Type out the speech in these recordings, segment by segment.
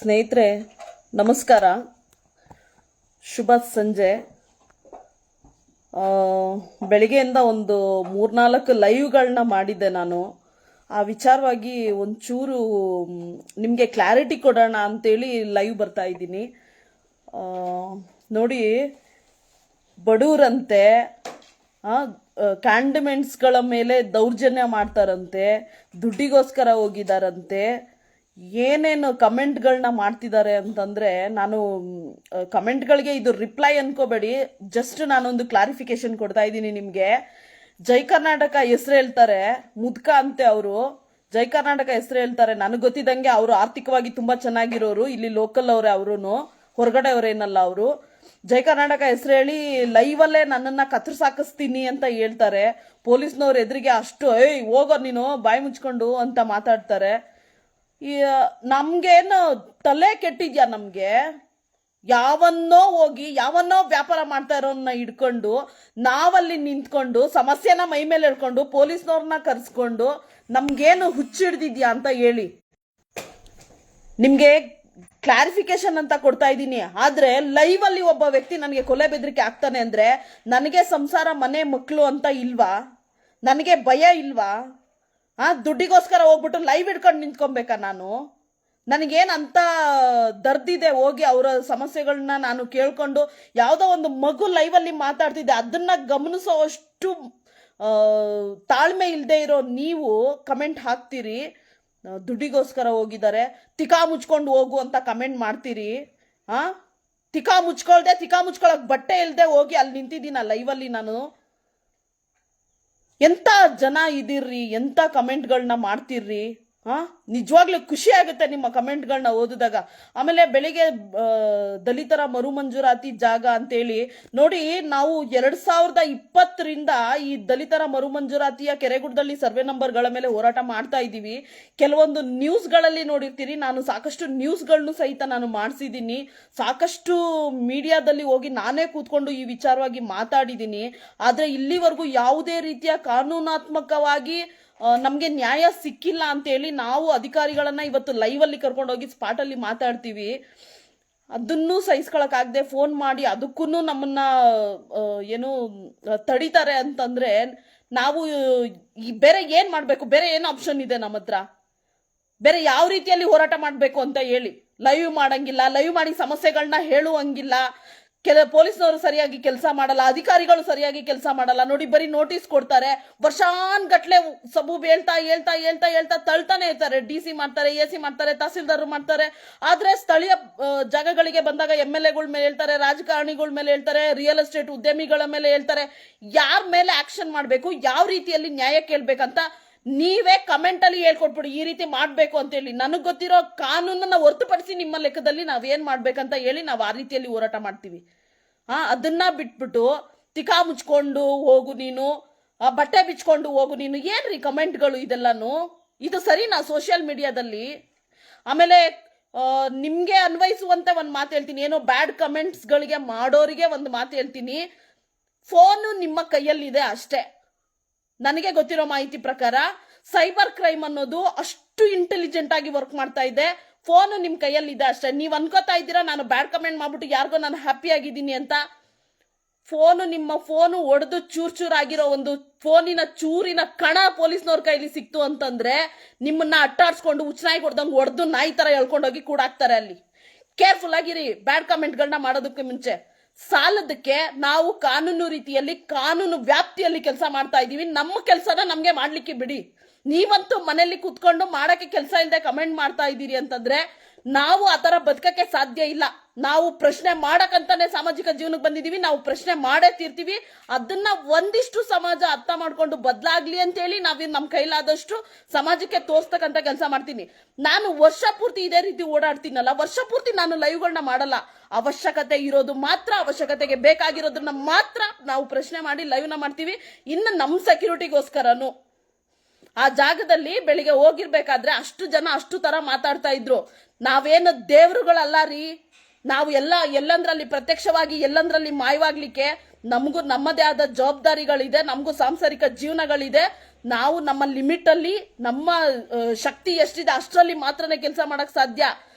ಸ್ನೇಹಿತರೆ ನಮಸ್ಕಾರ, ಶುಭ ಸಂಜೆ. ಬೆಳಿಗ್ಗೆಯಿಂದ ಒಂದು 3-4 ಲೈವ್ಗಳನ್ನ ಮಾಡಿದ್ದೆ. ನಾನು ಆ ವಿಚಾರವಾಗಿ ಒಂಚೂರು ನಿಮಗೆ ಕ್ಲಾರಿಟಿ ಕೊಡೋಣ ಅಂತೇಳಿ ಲೈವ್ ಬರ್ತಾ ಇದ್ದೀನಿ. ನೋಡಿ, ಬಡವರಂತೆ ಕ್ಯಾಂಡಿಮೆಂಟ್ಸ್ಗಳ ಮೇಲೆ ದೌರ್ಜನ್ಯ ಮಾಡ್ತಾರಂತೆ, ದುಡ್ಡಿಗೋಸ್ಕರ ಹೋಗಿದಾರಂತೆ, ಏನೇನು ಕಮೆಂಟ್ಗಳನ್ನ ಮಾಡ್ತಿದ್ದಾರೆ ಅಂತಂದರೆ, ನಾನು ಕಮೆಂಟ್ಗಳಿಗೆ ಇದು ರಿಪ್ಲೈ ಅನ್ಕೋಬೇಡಿ, ಜಸ್ಟ್ ನಾನೊಂದು ಕ್ಲಾರಿಫಿಕೇಶನ್ ಕೊಡ್ತಾ ಇದ್ದೀನಿ ನಿಮಗೆ. ಜೈ ಕರ್ನಾಟಕ ಹೆಸರು ಹೇಳ್ತಾರೆ, ಮುದ್ಕ ಅಂತೆ ಅವರು. ಜೈ ಕರ್ನಾಟಕ ಹೆಸರು ಹೇಳ್ತಾರೆ. ನನಗೆ ಗೊತ್ತಿದ್ದಂಗೆ ಅವರು ಆರ್ಥಿಕವಾಗಿ ತುಂಬ ಚೆನ್ನಾಗಿರೋರು, ಇಲ್ಲಿ ಲೋಕಲ್ ಅವರೇ, ಅವರು ಹೊರಗಡೆ ಅವರೇನಲ್ಲ. ಅವರು ಜೈ ಕರ್ನಾಟಕ ಹೆಸರು ಹೇಳಿ ಲೈವಲ್ಲೇ ನನ್ನನ್ನು ಕತ್ತರಿಸಾಕಿಸ್ತೀನಿ ಅಂತ ಹೇಳ್ತಾರೆ. ಪೊಲೀಸ್ನವ್ರ ಎದುರಿಗೆ ಅಷ್ಟು ಹೋಗೋ ನೀನು ಬಾಯಿ ಮುಚ್ಕೊಂಡು ಅಂತ ಮಾತಾಡ್ತಾರೆ. ನಮ್ಗೇನು ತಲೆ ಕೆಟ್ಟಿದ್ಯಾ? ನಮ್ಗೆ ಯಾವನ್ನೋ ಹೋಗಿ ಯಾವನ್ನೋ ವ್ಯಾಪಾರ ಮಾಡ್ತಾ ಇರೋನ್ನ ಹಿಡ್ಕೊಂಡು ನಾವಲ್ಲಿ ನಿಂತ್ಕೊಂಡು ಸಮಸ್ಯೆನ ಮೈ ಮೇಲೆ ಹೇಳ್ಕೊಂಡು ಪೊಲೀಸ್ನವ್ರನ್ನ ಕರ್ಸ್ಕೊಂಡು ನಮ್ಗೇನು ಹುಚ್ಚಿಡ್ದಿದ್ಯಾ ಅಂತ ಹೇಳಿ. ನಿಮ್ಗೆ ಕ್ಲಾರಿಫಿಕೇಶನ್ ಅಂತ ಕೊಡ್ತಾ ಇದ್ದೀನಿ. ಆದ್ರೆ ಲೈವ್ ಅಲ್ಲಿ ಒಬ್ಬ ವ್ಯಕ್ತಿ ನನಗೆ ಕೊಲೆ ಬೆದರಿಕೆ ಆಗ್ತಾನೆ ಅಂದ್ರೆ ನನಗೆ ಸಂಸಾರ ಮನೆ ಮಕ್ಕಳು ಅಂತ ಇಲ್ವಾ? ನನಗೆ ಭಯ ಇಲ್ವಾ? ದುಡ್ಡಿಗೋಸ್ಕರ ಹೋಗ್ಬಿಟ್ಟು ಲೈವ್ ಹಿಡ್ಕೊಂಡು ನಿಂತ್ಕೊಬೇಕಾ ನಾನು? ನನಗೇನಂತ ದರ್ದಿದೆ ಹೋಗಿ ಅವರ ಸಮಸ್ಯೆಗಳನ್ನ ನಾನು ಕೇಳ್ಕೊಂಡು ಯಾವುದೋ ಒಂದು ಮಗು ಲೈವಲ್ಲಿ ಮಾತಾಡ್ತಿದ್ದೆ ಅದನ್ನ ಗಮನಿಸೋಷ್ಟು ತಾಳ್ಮೆ ಇಲ್ಲದೆ ಇರೋ ನೀವು ಕಮೆಂಟ್ ಹಾಕ್ತೀರಿ. ದುಡ್ಡಿಗೋಸ್ಕರ ಹೋಗಿದ್ದಾರೆ, ತಿಕಾ ಮುಚ್ಕೊಂಡು ಹೋಗು ಅಂತ ಕಮೆಂಟ್ ಮಾಡ್ತೀರಿ. ತಿಕಾ ಮುಚ್ಕೊಳಕ್ ಬಟ್ಟೆ ಇಲ್ಲದೆ ಹೋಗಿ ಅಲ್ಲಿ ನಿಂತಿದ್ದೀನ ಲೈವಲ್ಲಿ ನಾನು. ಎಂತ ಜನ ಇದಿರ್ರಿ, ಎಂತ ಕಮೆಂಟ್ಗಳನ್ನ ಮಾಡ್ತಿರ್ರಿ. ನಿಜವಾಗ್ಲೂ ಖುಷಿ ಆಗುತ್ತೆ ನಿಮ್ಮ ಕಮೆಂಟ್ಗಳನ್ನ ಓದಿದಾಗ. ಆಮೇಲೆ ಬೆಳಿಗ್ಗೆ ದಲಿತರ ಮರುಮಂಜೂರಾತಿ ಜಾಗ ಅಂತೇಳಿ ನೋಡಿ, ನಾವು 2020ರಿಂದ ಈ ದಲಿತರ ಮರುಮಂಜೂರಾತಿಯ ಕೆರೆಗುಡ್ಡದಲ್ಲಿ ಸರ್ವೆ ನಂಬರ್ಗಳ ಮೇಲೆ ಹೋರಾಟ ಮಾಡ್ತಾ ಇದ್ದೀವಿ. ಕೆಲವೊಂದು ನ್ಯೂಸ್ಗಳಲ್ಲಿ ನೋಡಿರ್ತೀರಿ, ನಾನು ಸಾಕಷ್ಟು ನ್ಯೂಸ್ಗಳನ್ನು ಸಹಿತ ನಾನು ಮಾಡಿಸಿದ್ದೀನಿ. ಸಾಕಷ್ಟು ಮೀಡಿಯಾದಲ್ಲಿ ಹೋಗಿ ನಾನೇ ಕೂತ್ಕೊಂಡು ಈ ವಿಚಾರವಾಗಿ ಮಾತಾಡಿದ್ದೀನಿ. ಆದರೆ ಇಲ್ಲಿವರೆಗೂ ಯಾವುದೇ ರೀತಿಯ ಕಾನೂನಾತ್ಮಕವಾಗಿ ನಮಗೆ ನ್ಯಾಯ ಸಿಕ್ಕಿಲ್ಲ ಅಂತೇಳಿ ನಾವು ಅಧಿಕಾರಿಗಳನ್ನ ಇವತ್ತು ಲೈವಲ್ಲಿ ಕರ್ಕೊಂಡೋಗಿ ಸ್ಪಾಟಲ್ಲಿ ಮಾತಾಡ್ತೀವಿ. ಅದನ್ನೂ ಸಹಿಸ್ಕೊಳಕ್ಕಾಗದೆ ಫೋನ್ ಮಾಡಿ ಅದಕ್ಕೂ ನಮ್ಮನ್ನ ಏನು ತಡಿತಾರೆ ಅಂತಂದ್ರೆ ನಾವು ಬೇರೆ ಏನ್ ಮಾಡ್ಬೇಕು? ಬೇರೆ ಏನು ಆಪ್ಷನ್ ಇದೆ ನಮ್ಮ ಹತ್ರ? ಬೇರೆ ಯಾವ ರೀತಿಯಲ್ಲಿ ಹೋರಾಟ ಮಾಡಬೇಕು ಅಂತ ಹೇಳಿ. ಲೈವ್ ಮಾಡಂಗಿಲ್ಲ, ಲೈವ್ ಮಾಡಿ ಸಮಸ್ಯೆಗಳನ್ನ ಹೇಳುವಂಗಿಲ್ಲ. ಪೊಲೀಸ್ನವರು ಸರಿಯಾಗಿ ಕೆಲಸ ಮಾಡಲ್ಲ, ಅಧಿಕಾರಿಗಳು ಸರಿಯಾಗಿ ಕೆಲಸ ಮಾಡಲ್ಲ. ನೋಡಿ, ಬರೀ ನೋಟಿಸ್ ಕೊಡ್ತಾರೆ, ವರ್ಷಾನ್ಗಟ್ಲೆ ಸಬೂಬ್ ಹೇಳ್ತಾ ತಳ್ತಾನೆ ಇರ್ತಾರೆ. DC ಮಾಡ್ತಾರೆ, AC ಮಾಡ್ತಾರೆ, ತಹಸೀಲ್ದಾರ್ ಮಾಡ್ತಾರೆ. ಆದ್ರೆ ಸ್ಥಳೀಯ ಜಾಗಗಳಿಗೆ ಬಂದಾಗ MLAಗಳ ಮೇಲೆ ಹೇಳ್ತಾರೆ, ರಾಜಕಾರಣಿಗಳ ಮೇಲೆ ಹೇಳ್ತಾರೆ, ರಿಯಲ್ ಎಸ್ಟೇಟ್ ಉದ್ಯಮಿಗಳ ಮೇಲೆ ಹೇಳ್ತಾರೆ. ಯಾರ ಮೇಲೆ ಆಕ್ಷನ್ ಮಾಡಬೇಕು, ಯಾವ ರೀತಿಯಲ್ಲಿ ನ್ಯಾಯ ಕೇಳ್ಬೇಕಂತ ನೀವೇ ಕಮೆಂಟ್ ಅಲ್ಲಿ ಹೇಳ್ಕೊಟ್ಬಿಡಿ, ಈ ರೀತಿ ಮಾಡ್ಬೇಕು ಅಂತ ಹೇಳಿ. ನನಗ್ ಗೊತ್ತಿರೋ ಕಾನೂನನ್ನ ಹೊರತುಪಡಿಸಿ ನಿಮ್ಮ ಲೆಕ್ಕದಲ್ಲಿ ನಾವೇನ್ ಮಾಡ್ಬೇಕಂತ ಹೇಳಿ ನಾವು ಆ ರೀತಿಯಲ್ಲಿ ಹೋರಾಟ ಮಾಡ್ತೀವಿ. ಅದನ್ನ ಬಿಟ್ಬಿಟ್ಟು ತಿಕಾ ಮುಚ್ಕೊಂಡು ಹೋಗು ನೀನು, ಬಟ್ಟೆ ಬಿಚ್ಕೊಂಡು ಹೋಗು ನೀನು, ಏನ್ರಿ ಕಮೆಂಟ್ಗಳು ಇದೆಲ್ಲಾನು? ಇದು ಸರಿನಾ ಸೋಷಿಯಲ್ ಮೀಡಿಯಾದಲ್ಲಿ? ಆಮೇಲೆ ನಿಮ್ಗೆ ಅನ್ವಯಿಸುವಂತೆ ಒಂದು ಮಾತು ಹೇಳ್ತೀನಿ. ಏನೋ ಬ್ಯಾಡ್ ಕಮೆಂಟ್ಸ್ ಗಳಿಗೆ ಮಾಡೋರಿಗೆ ಒಂದು ಮಾತು ಹೇಳ್ತೀನಿ. ಫೋನು ನಿಮ್ಮ ಕೈಯಲ್ಲಿದೆ ಅಷ್ಟೇ. ನನಗೆ ಗೊತ್ತಿರೋ ಮಾಹಿತಿ ಪ್ರಕಾರ ಸೈಬರ್ ಕ್ರೈಮ್ ಅನ್ನೋದು ಅಷ್ಟು ಇಂಟೆಲಿಜೆಂಟ್ ಆಗಿ ವರ್ಕ್ ಮಾಡ್ತಾ ಇದೆ. ಫೋನು ನಿಮ್ ಕೈಯಲ್ಲಿ ಇದೆ ಅಷ್ಟೇ. ನೀವ್ ಅನ್ಕೋತಾ ಇದ್ದೀರಾ ನಾನು ಬ್ಯಾಡ್ ಕಮೆಂಟ್ ಮಾಡ್ಬಿಟ್ಟು ಯಾರಿಗೋ ನಾನು ಹ್ಯಾಪಿ ಆಗಿದ್ದೀನಿ ಅಂತ. ನಿಮ್ಮ ಫೋನು ಒಡೆದು ಚೂರಾಗಿರೋ ಒಂದು ಫೋನಿನ ಚೂರಿನ ಕಣ ಪೊಲೀಸ್ನವ್ರ ಕೈಲಿ ಸಿಕ್ತು ಅಂತಂದ್ರೆ ನಿಮ್ಮನ್ನ ಅಟ್ಟಾಡ್ಸ್ಕೊಂಡು ಉಚ್ಚನಾಯಿ ಹೊಡೆದಂಗೆ ಹೊಡೆದು ನಾಯಿ ತರ ಎಳ್ಕೊಂಡೋಗಿ ಕೂಡಾಕ್ತಾರೆ. ಅಲ್ಲಿ ಕೇರ್ಫುಲ್ ಆಗಿರಿ ಬ್ಯಾಡ್ ಕಮೆಂಟ್ಗಳನ್ನ ಮಾಡೋದಕ್ಕೆ ಮುಂಚೆ. ಸಾಲದಕ್ಕೆ ನಾವು ಕಾನೂನು ರೀತಿಯಲ್ಲಿ, ಕಾನೂನು ವ್ಯಾಪ್ತಿಯಲ್ಲಿ ಕೆಲಸ ಮಾಡ್ತಾ ಇದೀವಿ. ನಮ್ಮ ಕೆಲಸನ ನಮ್ಗೆ ಮಾಡ್ಲಿಕ್ಕೆ ಬಿಡಿ. ನೀವಂತೂ ಮನೆಯಲ್ಲಿ ಕೂತ್ಕೊಂಡು ಮಾಡಕ್ಕೆ ಕೆಲಸ ಇಲ್ಲದೆ ಕಮೆಂಟ್ ಮಾಡ್ತಾ ಇದ್ದೀರಿ ಅಂತಂದ್ರೆ ನಾವು ಆತರ ಬದುಕಕ್ಕೆ ಸಾಧ್ಯ ಇಲ್ಲ. ನಾವು ಪ್ರಶ್ನೆ ಮಾಡಕ್ಕಂತಾನೆ ಸಾಮಾಜಿಕ ಜೀವನಕ್ಕೆ ಬಂದಿದೀವಿ. ನಾವು ಪ್ರಶ್ನೆ ಮಾಡೇ ತೀರ್ತೀವಿ. ಅದನ್ನ ಒಂದಿಷ್ಟು ಸಮಾಜ ಅರ್ಥ ಮಾಡ್ಕೊಂಡು ಬದಲಾಗ್ಲಿ ಅಂತ ಹೇಳಿ ನಮ್ಮ ಕೈಲಾದಷ್ಟು ಸಮಾಜಕ್ಕೆ ತೋರ್ಸ್ತಕ್ಕಂತ ಕೆಲಸ ಮಾಡ್ತೀನಿ. ನಾನು ವರ್ಷ ಪೂರ್ತಿ ಇದೇ ರೀತಿ ಓಡಾಡ್ತೀನಲ್ಲ, ವರ್ಷ ಪೂರ್ತಿ ನಾನು ಲೈವ್ಗಳನ್ನ ಮಾಡಲ್ಲ. ಅವಶ್ಯಕತೆ ಇರೋದು ಮಾತ್ರ, ಅವಶ್ಯಕತೆಗೆ ಬೇಕಾಗಿರೋದನ್ನ ಮಾತ್ರ ನಾವು ಪ್ರಶ್ನೆ ಮಾಡಿ ಲೈವ್ನ ಮಾಡ್ತೀವಿ. ಇನ್ನು ನಮ್ಮ ಸೆಕ್ಯೂರಿಟಿಗೋಸ್ಕರನು ಆ ಜಾಗದಲ್ಲಿ ಬೆಳಿಗ್ಗೆ ಹೋಗಿರ್ಬೇಕಾದ್ರೆ ಅಷ್ಟು ಜನ ಅಷ್ಟು ತರ ಮಾತಾಡ್ತಾ ಇದ್ರು. ನಾವೇನು ದೇವರುಗಳಲ್ಲ ರೀ. ನಾವು ಎಲ್ಲಂದ್ರಲ್ಲಿ ಪ್ರತ್ಯಕ್ಷವಾಗಿ ಎಲ್ಲಂದ್ರಲ್ಲಿ ಮಾಯವಾಗ್ಲಿಕ್ಕೆ ನಮಗೂ ನಮ್ಮದೇ ಆದ ಜವಾಬ್ದಾರಿಗಳಿದೆ, ನಮಗೂ ಸಾಂಸಾರಿಕ ಜೀವನಗಳಿದೆ. ನಾವು ನಮ್ಮ ಲಿಮಿಟ್ ಅಲ್ಲಿ ನಮ್ಮ ಶಕ್ತಿ ಎಷ್ಟಿದೆ ಅಷ್ಟರಲ್ಲಿ ಮಾತ್ರನೇ ಕೆಲಸ ಮಾಡಕ್ ಸಾಧ್ಯ.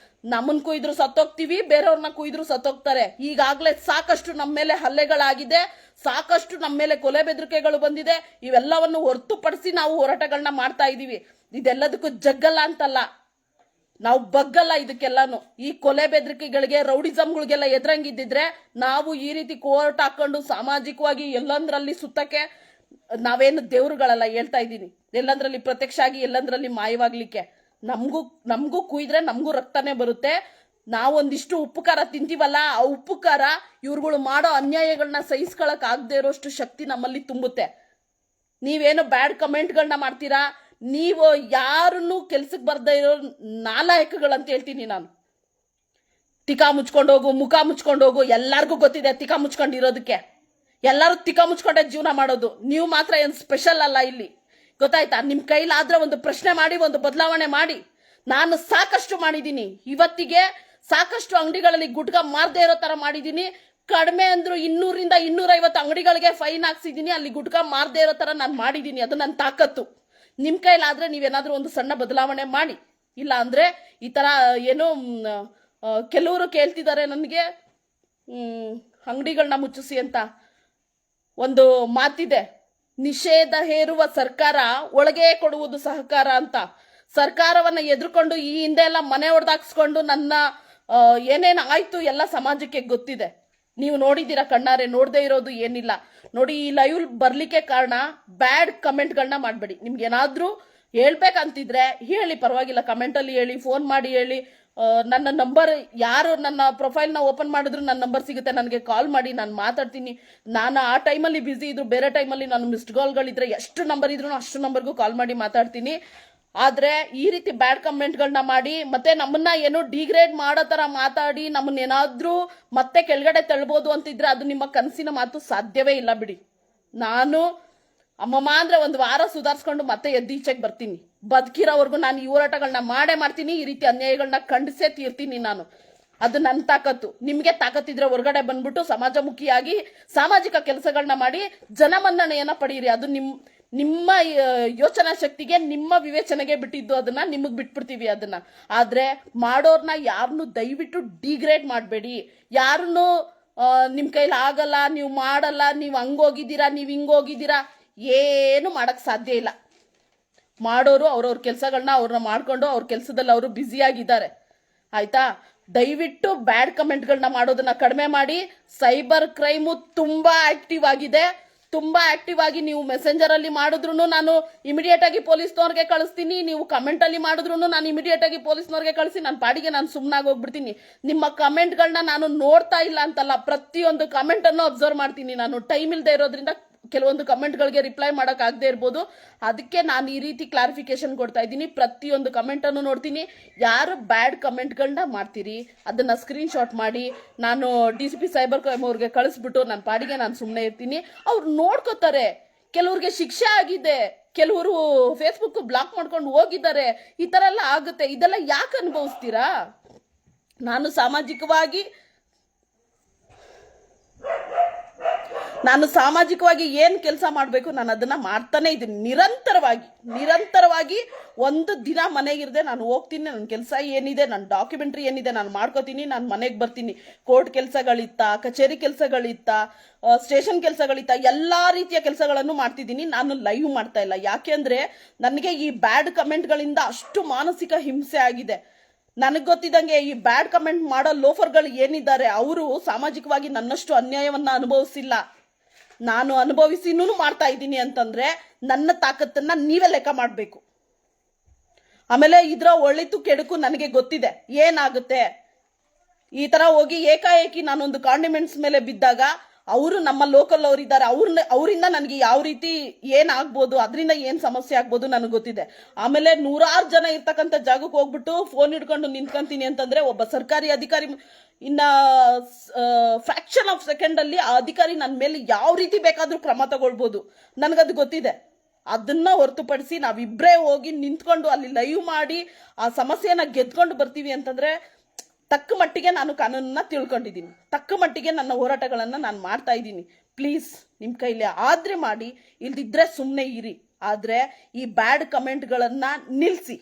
ನಮ್ಮನ್ ಕುಯ್ದ್ರು ಸತ್ತೋಗ್ತೀವಿ, ಬೇರೆಯವ್ರನ್ನ ಕುಯ್ದ್ರು ಸತ್ತೋಗ್ತಾರೆ. ಈಗಾಗ್ಲೇ ಸಾಕಷ್ಟು ನಮ್ಮ ಮೇಲೆ ಹಲ್ಲೆಗಳಾಗಿದೆ, ಸಾಕಷ್ಟು ನಮ್ಮ ಮೇಲೆ ಕೊಲೆ ಬೆದರಿಕೆಗಳು ಬಂದಿದೆ. ಇವೆಲ್ಲವನ್ನು ಹೊರತುಪಡಿಸಿ ನಾವು ಹೋರಾಟಗಳನ್ನ ಮಾಡ್ತಾ ಇದೀವಿ. ಇದೆಲ್ಲದಕ್ಕೂ ಜಗ್ಗಲ್ಲ ಅಂತಲ್ಲ, ನಾವು ಬಗ್ಗಲ್ಲ ಇದಕ್ಕೆಲ್ಲಾನು. ಈ ಕೊಲೆ ಬೆದರಿಕೆಗಳಿಗೆ, ರೌಡಿಸಮ್ಗಳಿಗೆಲ್ಲ ಎದುರಂಗಿದ್ದಿದ್ರೆ ನಾವು ಈ ರೀತಿ ಕೋರ್ಟ್ ಹಾಕೊಂಡು ಸಾಮಾಜಿಕವಾಗಿ ಎಲ್ಲಂದ್ರಲ್ಲಿ ಸುತ್ತಕ್ಕೆ ನಾವೇನು ದೇವ್ರುಗಳಲ್ಲ, ಹೇಳ್ತಾ ಇದ್ದೀನಿ. ಎಲ್ಲಂದ್ರಲ್ಲಿ ಪ್ರತ್ಯಕ್ಷ ಆಗಿ ಎಲ್ಲಂದ್ರಲ್ಲಿ ಮಾಯವಾಗ್ಲಿಕ್ಕೆ. ನಮಗೂ ಕುಯ್ದ್ರೆ ನಮಗೂ ರಕ್ತನೇ ಬರುತ್ತೆ. ನಾವೊಂದಿಷ್ಟು ಉಪ್ಪು ಖಾರ ತಿಂತೀವಲ್ಲ, ಆ ಉಪ್ಪು ಖಾರ ಇವ್ರುಗಳು ಮಾಡೋ ಅನ್ಯಾಯಗಳನ್ನ ಸಹಿಸ್ಕೊಳಕ್ ಆಗದೆ ಇರೋಷ್ಟು ಶಕ್ತಿ ನಮ್ಮಲ್ಲಿ ತುಂಬುತ್ತೆ. ನೀವೇನೋ ಬ್ಯಾಡ್ ಕಮೆಂಟ್ಗಳನ್ನ ಮಾಡ್ತೀರಾ, ನೀವು ಯಾರನ್ನು ಕೆಲ್ಸಕ್ಕೆ ಬರ್ದೇ ಇರೋ ನಾಲಾಯಕಗಳಂತ ಹೇಳ್ತೀನಿ ನಾನು. ತಿಕಾ ಮುಚ್ಕೊಂಡೋಗು, ಮುಖ ಮುಚ್ಕೊಂಡೋಗು, ಎಲ್ಲಾರ್ಗೂ ಗೊತ್ತಿದೆ ತಿಕಾ ಮುಚ್ಕೊಂಡಿರೋದಕ್ಕೆ. ಎಲ್ಲರೂ ತಿಕಾ ಮುಚ್ಕೊಂಡೆ ಜೀವನ ಮಾಡೋದು. ನೀವು ಮಾತ್ರ ಏನು ಸ್ಪೆಷಲ್ ಅಲ್ಲ ಇಲ್ಲಿ, ಗೊತ್ತಾಯ್ತಾ? ನಿಮ್ ಕೈಲಾದ್ರೆ ಒಂದು ಪ್ರಶ್ನೆ ಮಾಡಿ, ಒಂದು ಬದಲಾವಣೆ ಮಾಡಿ. ನಾನು ಸಾಕಷ್ಟು ಮಾಡಿದ್ದೀನಿ ಇವತ್ತಿಗೆ. ಸಾಕಷ್ಟು ಅಂಗಡಿಗಳಲ್ಲಿ ಗುಟ್ಕಾ ಮಾರ್ದೇ ಇರೋ ತರ ಮಾಡಿದ್ದೀನಿ. ಕಡಿಮೆ ಅಂದ್ರು 200 ರಿಂದ 250 ಅಂಗಡಿಗಳಿಗೆ ಫೈನ್ ಹಾಕ್ಸಿದೀನಿ. ಅಲ್ಲಿ ಗುಟ್ಕಾ ಮಾರ್ದೇ ಇರೋ ತರ ನಾನು ಮಾಡಿದ್ದೀನಿ. ಅದು ನನ್ನ ತಾಕತ್ತು. ನಿಮ್ ಕೈಲಾದ್ರೆ ನೀವೇನಾದ್ರೂ ಒಂದು ಸಣ್ಣ ಬದಲಾವಣೆ ಮಾಡಿ. ಇಲ್ಲ ಅಂದ್ರೆ ಈ ತರ ಏನೋ ಕೆಲವರು ಕೇಳ್ತಿದ್ದಾರೆ ನನಗೆ ಅಂಗಡಿಗಳನ್ನ ಮುಚ್ಚಿಸಿ ಅಂತ. ಒಂದು ಮಾತಿದೆ, ನಿಷೇಧ ಹೇರುವ ಸರ್ಕಾರ ಒಳಗೆ ಕೊಡುವುದು ಸಹಕಾರ ಅಂತ. ಸರ್ಕಾರವನ್ನ ಎದುರ್ಕೊಂಡು ಈ ಹಿಂದೆ ಎಲ್ಲ ಮನೆ ಹೊಡೆದಾಕ್ಸ್ಕೊಂಡು ನನ್ನ ಏನೇನು ಆಯ್ತು ಎಲ್ಲ ಸಮಾಜಕ್ಕೆ ಗೊತ್ತಿದೆ. ನೀವು ನೋಡಿದ್ದೀರಾ ಕಣ್ಣಾರೆ, ನೋಡದೇ ಇರೋದು ಏನಿಲ್ಲ. ನೋಡಿ, ಈ ಲೈವ್ ಬರ್ಲಿಕ್ಕೆ ಕಾರಣ ಬ್ಯಾಡ್ ಕಮೆಂಟ್ಗಳನ್ನ ಮಾಡಬೇಡಿ. ನಿಮ್ಗೆ ಏನಾದ್ರೂ ಹೇಳ್ಬೇಕಂತಿದ್ರೆ ಹೇಳಿ, ಪರವಾಗಿಲ್ಲ, ಕಮೆಂಟಲ್ಲಿ ಹೇಳಿ, ಫೋನ್ ಮಾಡಿ ಹೇಳಿ. ನನ್ನ ನಂಬರ್, ಯಾರು ನನ್ನ ಪ್ರೊಫೈಲ್ನ ಓಪನ್ ಮಾಡಿದ್ರು ನನ್ನ ನಂಬರ್ ಸಿಗುತ್ತೆ, ನನಗೆ ಕಾಲ್ ಮಾಡಿ, ನಾನು ಮಾತಾಡ್ತೀನಿ. ನಾನು ಆ ಟೈಮಲ್ಲಿ ಬ್ಯುಸಿ ಇದ್ರು, ಬೇರೆ ಟೈಮಲ್ಲಿ ನಾನು ಮಿಸ್ಡ್ ಕಾಲ್ಗಳಿದ್ರೆ ಎಷ್ಟು ನಂಬರ್ ಇದ್ರು ಅಷ್ಟು ನಂಬರ್ಗೂ ಕಾಲ್ ಮಾಡಿ ಮಾತಾಡ್ತೀನಿ. ಆದ್ರೆ ಈ ರೀತಿ ಬ್ಯಾಡ್ ಕಮೆಂಟ್ಗಳನ್ನ ಮಾಡಿ ಮತ್ತೆ ನಮ್ಮನ್ನ ಏನೋ ಡಿಗ್ರೇಡ್ ಮಾಡೋ ತರ ಮಾತಾಡಿ ನಮ್ಮನ್ನ ಏನಾದ್ರೂ ಮತ್ತೆ ಕೆಳಗಡೆ ತಳ್ಬೋದು ಅಂತಿದ್ರೆ ಅದು ನಿಮ್ಮ ಕನಸಿನ ಮಾತು, ಸಾಧ್ಯವೇ ಇಲ್ಲ ಬಿಡಿ. ನಾನು ಅಮ್ಮಮ್ಮ ಅಂದ್ರೆ ಒಂದು ವಾರ ಸುಧಾರಿಸ್ಕೊಂಡು ಮತ್ತೆ ಎದ್ದೀಚೆಗೆ ಬರ್ತೀನಿ. ಬದುಕಿರೋವರೆಗೂ ನಾನು ಈ ಹೋರಾಟಗಳನ್ನ ಮಾಡ್ತೀನಿ. ಈ ರೀತಿ ಅನ್ಯಾಯಗಳನ್ನ ಖಂಡಿಸೇ ತೀರ್ತೀನಿ ನಾನು. ಅದು ನನ್ನ ತಾಕತ್ತು. ನಿಮ್ಗೆ ತಾಕತ್ತಿದ್ರೆ ಹೊರಗಡೆ ಬಂದ್ಬಿಟ್ಟು ಸಮಾಜಮುಖಿಯಾಗಿ ಸಾಮಾಜಿಕ ಕೆಲಸಗಳನ್ನ ಮಾಡಿ ಜನಮನ್ನಣೆಯನ್ನ ಪಡೀರಿ. ಅದು ನಿಮ್ಮ ಯೋಚನಾ ಶಕ್ತಿಗೆ, ನಿಮ್ಮ ವಿವೇಚನೆಗೆ ಬಿಟ್ಟಿದ್ದು. ಅದನ್ನ ನಿಮಗ್ ಬಿಟ್ಬಿಡ್ತೀವಿ ಅದನ್ನ. ಆದ್ರೆ ಮಾಡೋರ್ನ ಯಾರನ್ನು ದಯವಿಟ್ಟು ಡಿಗ್ರೇಡ್ ಮಾಡಬೇಡಿ. ಯಾರನ್ನು ನಿಮ್ ಕೈಲಿ ಆಗಲ್ಲ, ನೀವು ಮಾಡಲ್ಲ, ನೀವು ಹಂಗೋಗಿದ್ದೀರಾ, ನೀವು ಹಿಂಗೋಗಿದ್ದೀರಾ, ಏನು ಮಾಡಕ್ ಸಾಧ್ಯ ಇಲ್ಲ. ಮಾಡೋರು ಅವ್ರವ್ರ ಕೆಲಸಗಳನ್ನ ಅವ್ರನ್ನ ಮಾಡ್ಕೊಂಡು ಅವ್ರ ಕೆಲಸದಲ್ಲಿ ಅವರು ಬ್ಯುಸಿಯಾಗಿದ್ದಾರೆ, ಆಯ್ತಾ? ದಯವಿಟ್ಟು ಬ್ಯಾಡ್ ಕಮೆಂಟ್ಗಳನ್ನ ಮಾಡೋದನ್ನ ಕಡಿಮೆ ಮಾಡಿ. ಸೈಬರ್ ಕ್ರೈಮು ತುಂಬಾ ಆಕ್ಟಿವ್ ಆಗಿದೆ. ತುಂಬಾ ಆಕ್ಟಿವ್ ಆಗಿ ನೀವು ಮೆಸೆಂಜರ್ ಅಲ್ಲಿ ಮಾಡಿದ್ರು ನಾನು ಇಮಿಡಿಯೇಟ್ ಆಗಿ ಪೊಲೀಸ್ನವ್ರಿಗೆ ಕಳಿಸ್ತೀನಿ. ನೀವು ಕಮೆಂಟ್ ಅಲ್ಲಿ ಮಾಡಿದ್ರು ನಾನು ಇಮಿಡಿಯೇಟ್ ಆಗಿ ಪೊಲೀಸ್ನವ್ರಿಗೆ ಕಳಿಸಿ ನನ್ನ ಪಾಡಿಗೆ ನಾನು ಸುಮ್ಮನಾಗಿ ಹೋಗ್ಬಿಡ್ತೀನಿ. ನಿಮ್ಮ ಕಮೆಂಟ್ಗಳನ್ನ ನಾನು ನೋಡ್ತಾ ಇಲ್ಲ ಅಂತಲ್ಲ, ಪ್ರತಿಯೊಂದು ಕಮೆಂಟ್ ಅನ್ನು ಅಬ್ಸರ್ವ್ ಮಾಡ್ತೀನಿ. ನಾನು ಟೈಮ್ ಇಲ್ಲದೆ ಇರೋದ್ರಿಂದ ಕೆಲವೊಂದು ಕಮೆಂಟ್ಗಳಿಗೆ ರಿಪ್ಲೈ ಮಾಡಕ್ ಆಗದೆ ಇರ್ಬೋದು. ಅದಕ್ಕೆ ನಾನು ಈ ರೀತಿ ಕ್ಲಾರಿಫಿಕೇಶನ್ ಕೊಡ್ತಾ ಇದ್ದೀನಿ. ಪ್ರತಿಯೊಂದು ಕಮೆಂಟ್ ಅನ್ನು ನೋಡ್ತೀನಿ. ಯಾರು ಬ್ಯಾಡ್ ಕಮೆಂಟ್ಗಳನ್ನ ಮಾಡ್ತೀರಿ ಅದನ್ನ ಸ್ಕ್ರೀನ್ ಶಾಟ್ ಮಾಡಿ ನಾನು DCP ಸೈಬರ್ ಕ್ರೈಮ್ ಅವ್ರಿಗೆ ಕಳಿಸ್ಬಿಟ್ಟು ನನ್ನ ಪಾಡಿಗೆ ನಾನು ಸುಮ್ಮನೆ ಇರ್ತೀನಿ. ಅವ್ರು ನೋಡ್ಕೋತಾರೆ. ಕೆಲವ್ರಿಗೆ ಶಿಕ್ಷೆ ಆಗಿದೆ, ಕೆಲವರು ಫೇಸ್ಬುಕ್ ಬ್ಲಾಕ್ ಮಾಡ್ಕೊಂಡು ಹೋಗಿದ್ದಾರೆ. ಈ ತರ ಎಲ್ಲ ಆಗುತ್ತೆ. ಇದೆಲ್ಲ ಯಾಕೆ ಅನುಭವಿಸ್ತೀರಾ? ನಾನು ಸಾಮಾಜಿಕವಾಗಿ ಏನ್ ಕೆಲಸ ಮಾಡಬೇಕು ನಾನು ಅದನ್ನ ಮಾಡ್ತಾನೆ ಇದ್ದೀನಿ. ನಿರಂತರವಾಗಿ ಒಂದು ದಿನ ಮನೆಗಿರದೆ ನಾನು ಹೋಗ್ತೀನಿ. ನನ್ನ ಕೆಲಸ ಏನಿದೆ, ನನ್ನ ಡಾಕ್ಯುಮೆಂಟ್ರಿ ಏನಿದೆ ನಾನು ಮಾಡ್ಕೋತೀನಿ. ನಾನು ಮನೆಗೆ ಬರ್ತೀನಿ. ಕೋರ್ಟ್ ಕೆಲಸಗಳಿತ್ತ, ಕಚೇರಿ ಕೆಲಸಗಳಿತ್ತ, ಸ್ಟೇಷನ್ ಕೆಲಸಗಳಿತ್ತ, ಎಲ್ಲಾ ರೀತಿಯ ಕೆಲಸಗಳನ್ನು ಮಾಡ್ತಿದ್ದೀನಿ. ನಾನು ಲೈವ್ ಮಾಡ್ತಾ ಇಲ್ಲ. ಯಾಕೆ ಅಂದ್ರೆ ನನಗೆ ಈ ಬ್ಯಾಡ್ ಕಮೆಂಟ್ಗಳಿಂದ ಅಷ್ಟು ಮಾನಸಿಕ ಹಿಂಸೆ ಆಗಿದೆ. ನನಗೆ ಗೊತ್ತಿದ್ದಂಗೆ ಈ ಬ್ಯಾಡ್ ಕಮೆಂಟ್ ಮಾಡೋ ಲೋಫರ್ಗಳು ಏನಿದ್ದಾರೆ ಅವರು ಸಾಮಾಜಿಕವಾಗಿ ನನ್ನಷ್ಟು ಅನ್ಯಾಯವನ್ನ ಅನುಭವಿಸಿಲ್ಲ. ನಾನು ಅನುಭವಿಸಿನೂ ಮಾಡ್ತಾ ಇದ್ದೀನಿ ಅಂತಂದ್ರೆ ನನ್ನ ತಾಕತ್ತನ್ನ ನೀವೇ ಲೆಕ್ಕ ಮಾಡಬೇಕು. ಆಮೇಲೆ ಇದರ ಒಳಿತು ಕೆಡುಕು ನನಗೆ ಗೊತ್ತಿದೆ ಏನಾಗುತ್ತೆ. ಈ ತರ ಹೋಗಿ ಏಕಾಏಕಿ ನಾನೊಂದು ಕಾಂಡಿಮೆಂಟ್ಸ್ ಮೇಲೆ ಬಿದ್ದಾಗ ಅವರು ನಮ್ಮ ಲೋಕಲ್ ಅವರಿದ್ದಾರೆ, ಅವರಿಂದ ನನಗೆ ಯಾವ ರೀತಿ ಏನಾಗ್ಬೋದು, ಅದರಿಂದ ಏನ್ ಸಮಸ್ಯೆ ಆಗ್ಬೋದು ನನಗೆ ಗೊತ್ತಿದೆ. ಆಮೇಲೆ 100 ಜನ ಇರ್ತಕ್ಕಂಥ ಜಾಗಕ್ಕೆ ಹೋಗ್ಬಿಟ್ಟು ಫೋನ್ ಹಿಡ್ಕೊಂಡು ನಿಂತ್ಕೊಂತೀನಿ ಅಂತಂದ್ರೆ ಒಬ್ಬ ಸರ್ಕಾರಿ ಅಧಿಕಾರಿ ಇನ್ನ ಫ್ರಾಕ್ಷನ್ ಆಫ್ ಸೆಕೆಂಡ್ ಅಲ್ಲಿ ಆ ಅಧಿಕಾರಿ ನನ್ನ ಮೇಲೆ ಯಾವ ರೀತಿ ಬೇಕಾದ್ರೂ ಕ್ರಮ ತಗೊಳ್ಬೋದು, ನನಗದು ಗೊತ್ತಿದೆ. ಅದನ್ನ ಹೊರತುಪಡಿಸಿ ನಾವಿಬ್ರೇ ಹೋಗಿ ನಿಂತ್ಕೊಂಡು ಅಲ್ಲಿ ಲೈವ್ ಮಾಡಿ ಆ ಸಮಸ್ಯೆನ ಗೆದ್ಕೊಂಡು ಬರ್ತೀವಿ ಅಂತಂದ್ರೆ ತಕ್ಕ ಮಟ್ಟಿಗೆ ನಾನು ಕಾನೂನನ್ನ ತಿಳ್ಕೊಂಡಿದ್ದೀನಿ. ತಕ್ಕ ಮಟ್ಟಿಗೆ ನನ್ನ ಹೋರಾಟಗಳನ್ನ ನಾನು ಮಾಡ್ತಾ ಇದ್ದೀನಿ. ಪ್ಲೀಸ್ ನಿಮ್ಮ ಕೈಲಿ ಆದ್ರೆ ಮಾಡಿ, ಇಲ್ದಿದ್ರೆ ಸುಮ್ಮನೆ ಇರಿ. ಆದ್ರೆ ಈ ಬ್ಯಾಡ್ ಕಮೆಂಟ್ಗಳನ್ನ ನಿಲ್ಲಿಸಿ.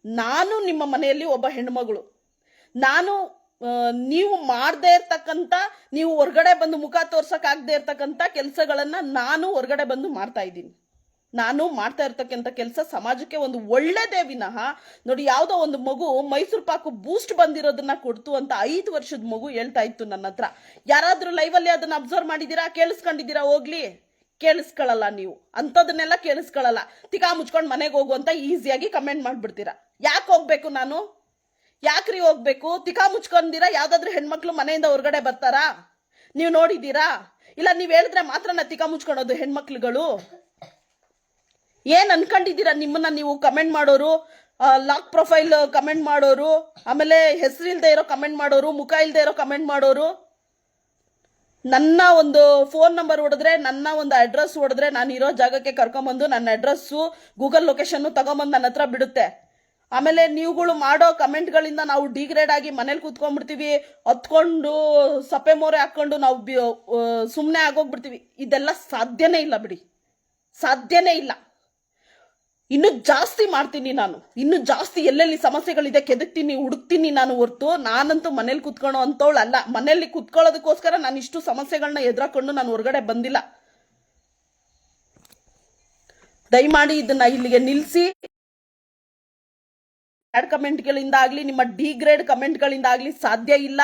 ನಾನು ನಿಮ್ಮ ಮನೆಯಲ್ಲಿ ಒಬ್ಬ ಹೆಣ್ಮಗಳು. ನಾನು ನೀವು ಮಾಡದೇ ಇರ್ತಕ್ಕಂಥ, ನೀವು ಹೊರಗಡೆ ಬಂದು ಮುಖ ತೋರ್ಸಕ್ ಆಗದೆ ಇರ್ತಕ್ಕಂಥ ಕೆಲಸಗಳನ್ನ ನಾನು ಹೊರಗಡೆ ಬಂದು ಮಾಡ್ತಾ ಇದ್ದೀನಿ. ನಾನು ಮಾಡ್ತಾ ಇರ್ತಕ್ಕಂಥ ಕೆಲಸ ಸಮಾಜಕ್ಕೆ ಒಂದು ಒಳ್ಳೇದೇ ವಿನಃ, ನೋಡಿ ಯಾವುದೋ ಒಂದು ಮಗು ಮೈಸೂರು ಪಾಕು ಬೂಸ್ಟ್ ಬಂದಿರೋದನ್ನ ಕೊಡ್ತು ಅಂತ 5 ವರ್ಷದ ಮಗು ಹೇಳ್ತಾ ಇತ್ತು ನನ್ನ ಹತ್ರ. ಯಾರಾದ್ರೂ ಲೈವಲ್ಲಿ ಅದನ್ನ ಅಬ್ಸರ್ವ್ ಮಾಡಿದೀರಾ, ಕೇಳಿಸ್ಕೊಂಡಿದ್ದೀರಾ? ಹೋಗ್ಲಿ, ಕೇಳಿಸ್ಕೊಳ್ಳಲ್ಲ. ನೀವು ಅಂಥದನ್ನೆಲ್ಲ ಕೇಳಿಸ್ಕೊಳ್ಳಲ್ಲ. ತಿಕಾ ಮುಚ್ಕೊಂಡು ಮನೆಗೆ ಹೋಗು ಅಂತ ಈಸಿಯಾಗಿ ಕಮೆಂಟ್ ಮಾಡ್ಬಿಡ್ತೀರಾ. ಯಾಕೆ ಹೋಗ್ಬೇಕು ನಾನು? ಯಾಕ್ರಿ ಹೋಗ್ಬೇಕು? ತಿಕಾ ಮುಚ್ಕೊಂಡಿರಾ ಯಾವ್ದಾದ್ರು ಹೆಣ್ಮಕ್ಳು ಮನೆಯಿಂದ ಹೊರಗಡೆ ಬರ್ತಾರಾ? ನೀವು ನೋಡಿದ್ದೀರಾ? ಇಲ್ಲ ನೀವ್ ಹೇಳಿದ್ರೆ ಮಾತ್ರ ತಿಕಾ ಮುಚ್ಕೊಳೋದು ಹೆಣ್ಮಕ್ಳುಗಳು? ಏನ್ ಅನ್ಕೊಂಡಿದ್ದೀರಾ ನಿಮ್ಮನ್ನ ನೀವು? ಕಮೆಂಟ್ ಮಾಡೋರು, ಲಾಕ್ ಪ್ರೊಫೈಲ್ ಕಮೆಂಟ್ ಮಾಡೋರು, ಆಮೇಲೆ ಹೆಸರು ಇಲ್ದೇ ಇರೋ ಕಮೆಂಟ್ ಮಾಡೋರು, ಮುಖ ಇಲ್ದೇ ಇರೋ ಕಮೆಂಟ್ ಮಾಡೋರು, ನನ್ನ ಒಂದು ಫೋನ್ ನಂಬರ್ ಹೊಡೆದ್ರೆ, ನನ್ನ ಒಂದು ಅಡ್ರೆಸ್ ಹೊಡೆದ್ರೆ, ನಾನು ಇರೋ ಜಾಗಕ್ಕೆ ಕರ್ಕೊಂಬಂದು ನನ್ನ ಅಡ್ರೆಸ್ಸು ಗೂಗಲ್ ಲೊಕೇಶನ್ ತಗೊಂಬಂದು ನನ್ನ ಹತ್ರ ಬಿಡುತ್ತೆ. ಆಮೇಲೆ ನೀವುಗಳು ಮಾಡೋ ಕಮೆಂಟ್ಗಳಿಂದ ನಾವು ಡಿಗ್ರೇಡ್ ಆಗಿ ಮನೇಲಿ ಕೂತ್ಕೊಂಡ್ಬಿಡ್ತೀವಿ, ಹತ್ಕೊಂಡು ಸಪ್ಪೆ ಮೋರೆ ಹಾಕೊಂಡು ನಾವು ಸುಮ್ಮನೆ ಆಗೋಗ್ಬಿಡ್ತೀವಿ. ಇದೆಲ್ಲ ಸಾಧ್ಯನೇ ಇಲ್ಲ ಬಿಡಿ, ಸಾಧ್ಯನೇ ಇಲ್ಲ. ಇನ್ನು ಜಾಸ್ತಿ ಮಾಡ್ತೀನಿ ನಾನು, ಇನ್ನು ಜಾಸ್ತಿ ಎಲ್ಲೆಲ್ಲಿ ಸಮಸ್ಯೆಗಳಿದೆ ಕೆದಕ್ತೀನಿ, ಹುಡುಕ್ತೀನಿ ನಾನು ಹೊರ್ತು ನಾನಂತೂ ಮನೇಲಿ ಕುತ್ಕೊಳ್ಳೋ ಅಂತವಳು ಅಲ್ಲ. ಮನೇಲಿ ಕುತ್ಕೊಳ್ಳೋದಕ್ಕೋಸ್ಕರ ನಾನು ಇಷ್ಟು ಸಮಸ್ಯೆಗಳನ್ನ ಎದುರಾಕೊಂಡು ನಾನು ಹೊರಗಡೆ ಬಂದಿಲ್ಲ. ದಯಮಾಡಿ ಇದನ್ನ ಇಲ್ಲಿಗೆ ನಿಲ್ಲಿಸಿ. ಬ್ಯಾಡ್ ಕಮೆಂಟ್ಗಳಿಂದ ಆಗ್ಲಿ, ನಿಮ್ಮ ಡಿಗ್ರೇಡ್ ಕಮೆಂಟ್ಗಳಿಂದ ಆಗ್ಲಿ ಸಾಧ್ಯ ಇಲ್ಲ.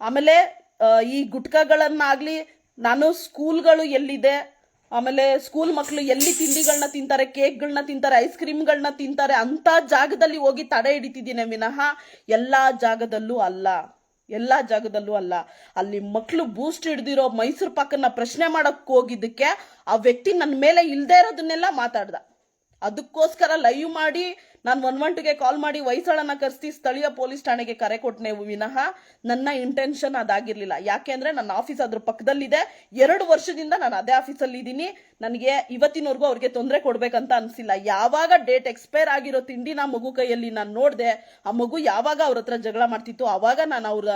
ಆಮೇಲೆ ಈ ಗುಟ್ಕಗಳನ್ನಾಗ್ಲಿ, ನಾನು ಸ್ಕೂಲ್ಗಳು ಎಲ್ಲಿದೆ, ಆಮೇಲೆ ಸ್ಕೂಲ್ ಮಕ್ಕಳು ಎಲ್ಲಿ ತಿಂಡಿಗಳನ್ನ ತಿಂತಾರೆ, ಕೇಕ್ಗಳನ್ನ ತಿಂತಾರೆ, ಐಸ್ ಕ್ರೀಮ್ಗಳನ್ನ ತಿಂತಾರೆ, ಅಂತ ಜಾಗದಲ್ಲಿ ಹೋಗಿ ತಡೆ ಹಿಡಿತಿದ್ದೀನಿ ವಿನಃ ಎಲ್ಲಾ ಜಾಗದಲ್ಲೂ ಅಲ್ಲ, ಎಲ್ಲಾ ಜಾಗದಲ್ಲೂ ಅಲ್ಲ. ಅಲ್ಲಿ ಮಕ್ಕಳು ಬೂಸ್ಟ್ ಹಿಡ್ದಿರೋ ಮೈಸೂರು ಪಾಕನ್ನ ಪ್ರಶ್ನೆ ಮಾಡಕ್ ಹೋಗಿದ್ದಕ್ಕೆ ಆ ವ್ಯಕ್ತಿ ನನ್ನ ಮೇಲೆ ಇಲ್ದೇ ಇರೋದನ್ನೆಲ್ಲ ಮಾತಾಡ್ದ. ಅದಕ್ಕೋಸ್ಕರ ಲೈವ್ ಮಾಡಿ ನಾನು 112ಗೆ ಕಾಲ್ ಮಾಡಿ ಹೊಯ್ಸಳನ್ನ ಕರೆಸಿ ಸ್ಥಳೀಯ ಪೊಲೀಸ್ ಠಾಣೆಗೆ ಕರೆ ಕೊಟ್ಟನೆ ವಿನಃ ನನ್ನ ಇಂಟೆನ್ಷನ್ ಅದಾಗಿರ್ಲಿಲ್ಲ. ಯಾಕೆಂದ್ರೆ ನನ್ನ ಆಫೀಸ್ ಅದ್ರ ಪಕ್ಕದಲ್ಲಿದೆ. 2 ವರ್ಷದಿಂದ ನಾನು ಅದೇ ಆಫೀಸಲ್ಲಿ ಇದ್ದೀನಿ. ನನಗೆ ಇವತ್ತಿನವರೆಗೂ ಅವ್ರಿಗೆ ತೊಂದರೆ ಕೊಡ್ಬೇಕಂತ ಅನ್ಸಿಲ್ಲ. ಯಾವಾಗ ಡೇಟ್ ಎಕ್ಸ್ಪೈರ್ ಆಗಿರೋ ತಿಂಡಿನ ಮಗು ಕೈಯಲ್ಲಿ ನಾನು ನೋಡಿದೆ, ಆ ಮಗು ಯಾವಾಗ ಅವ್ರ ಹತ್ರ ಜಗಳ ಮಾಡ್ತಿತ್ತು, ಆವಾಗ ನಾನು ಅವ್ರ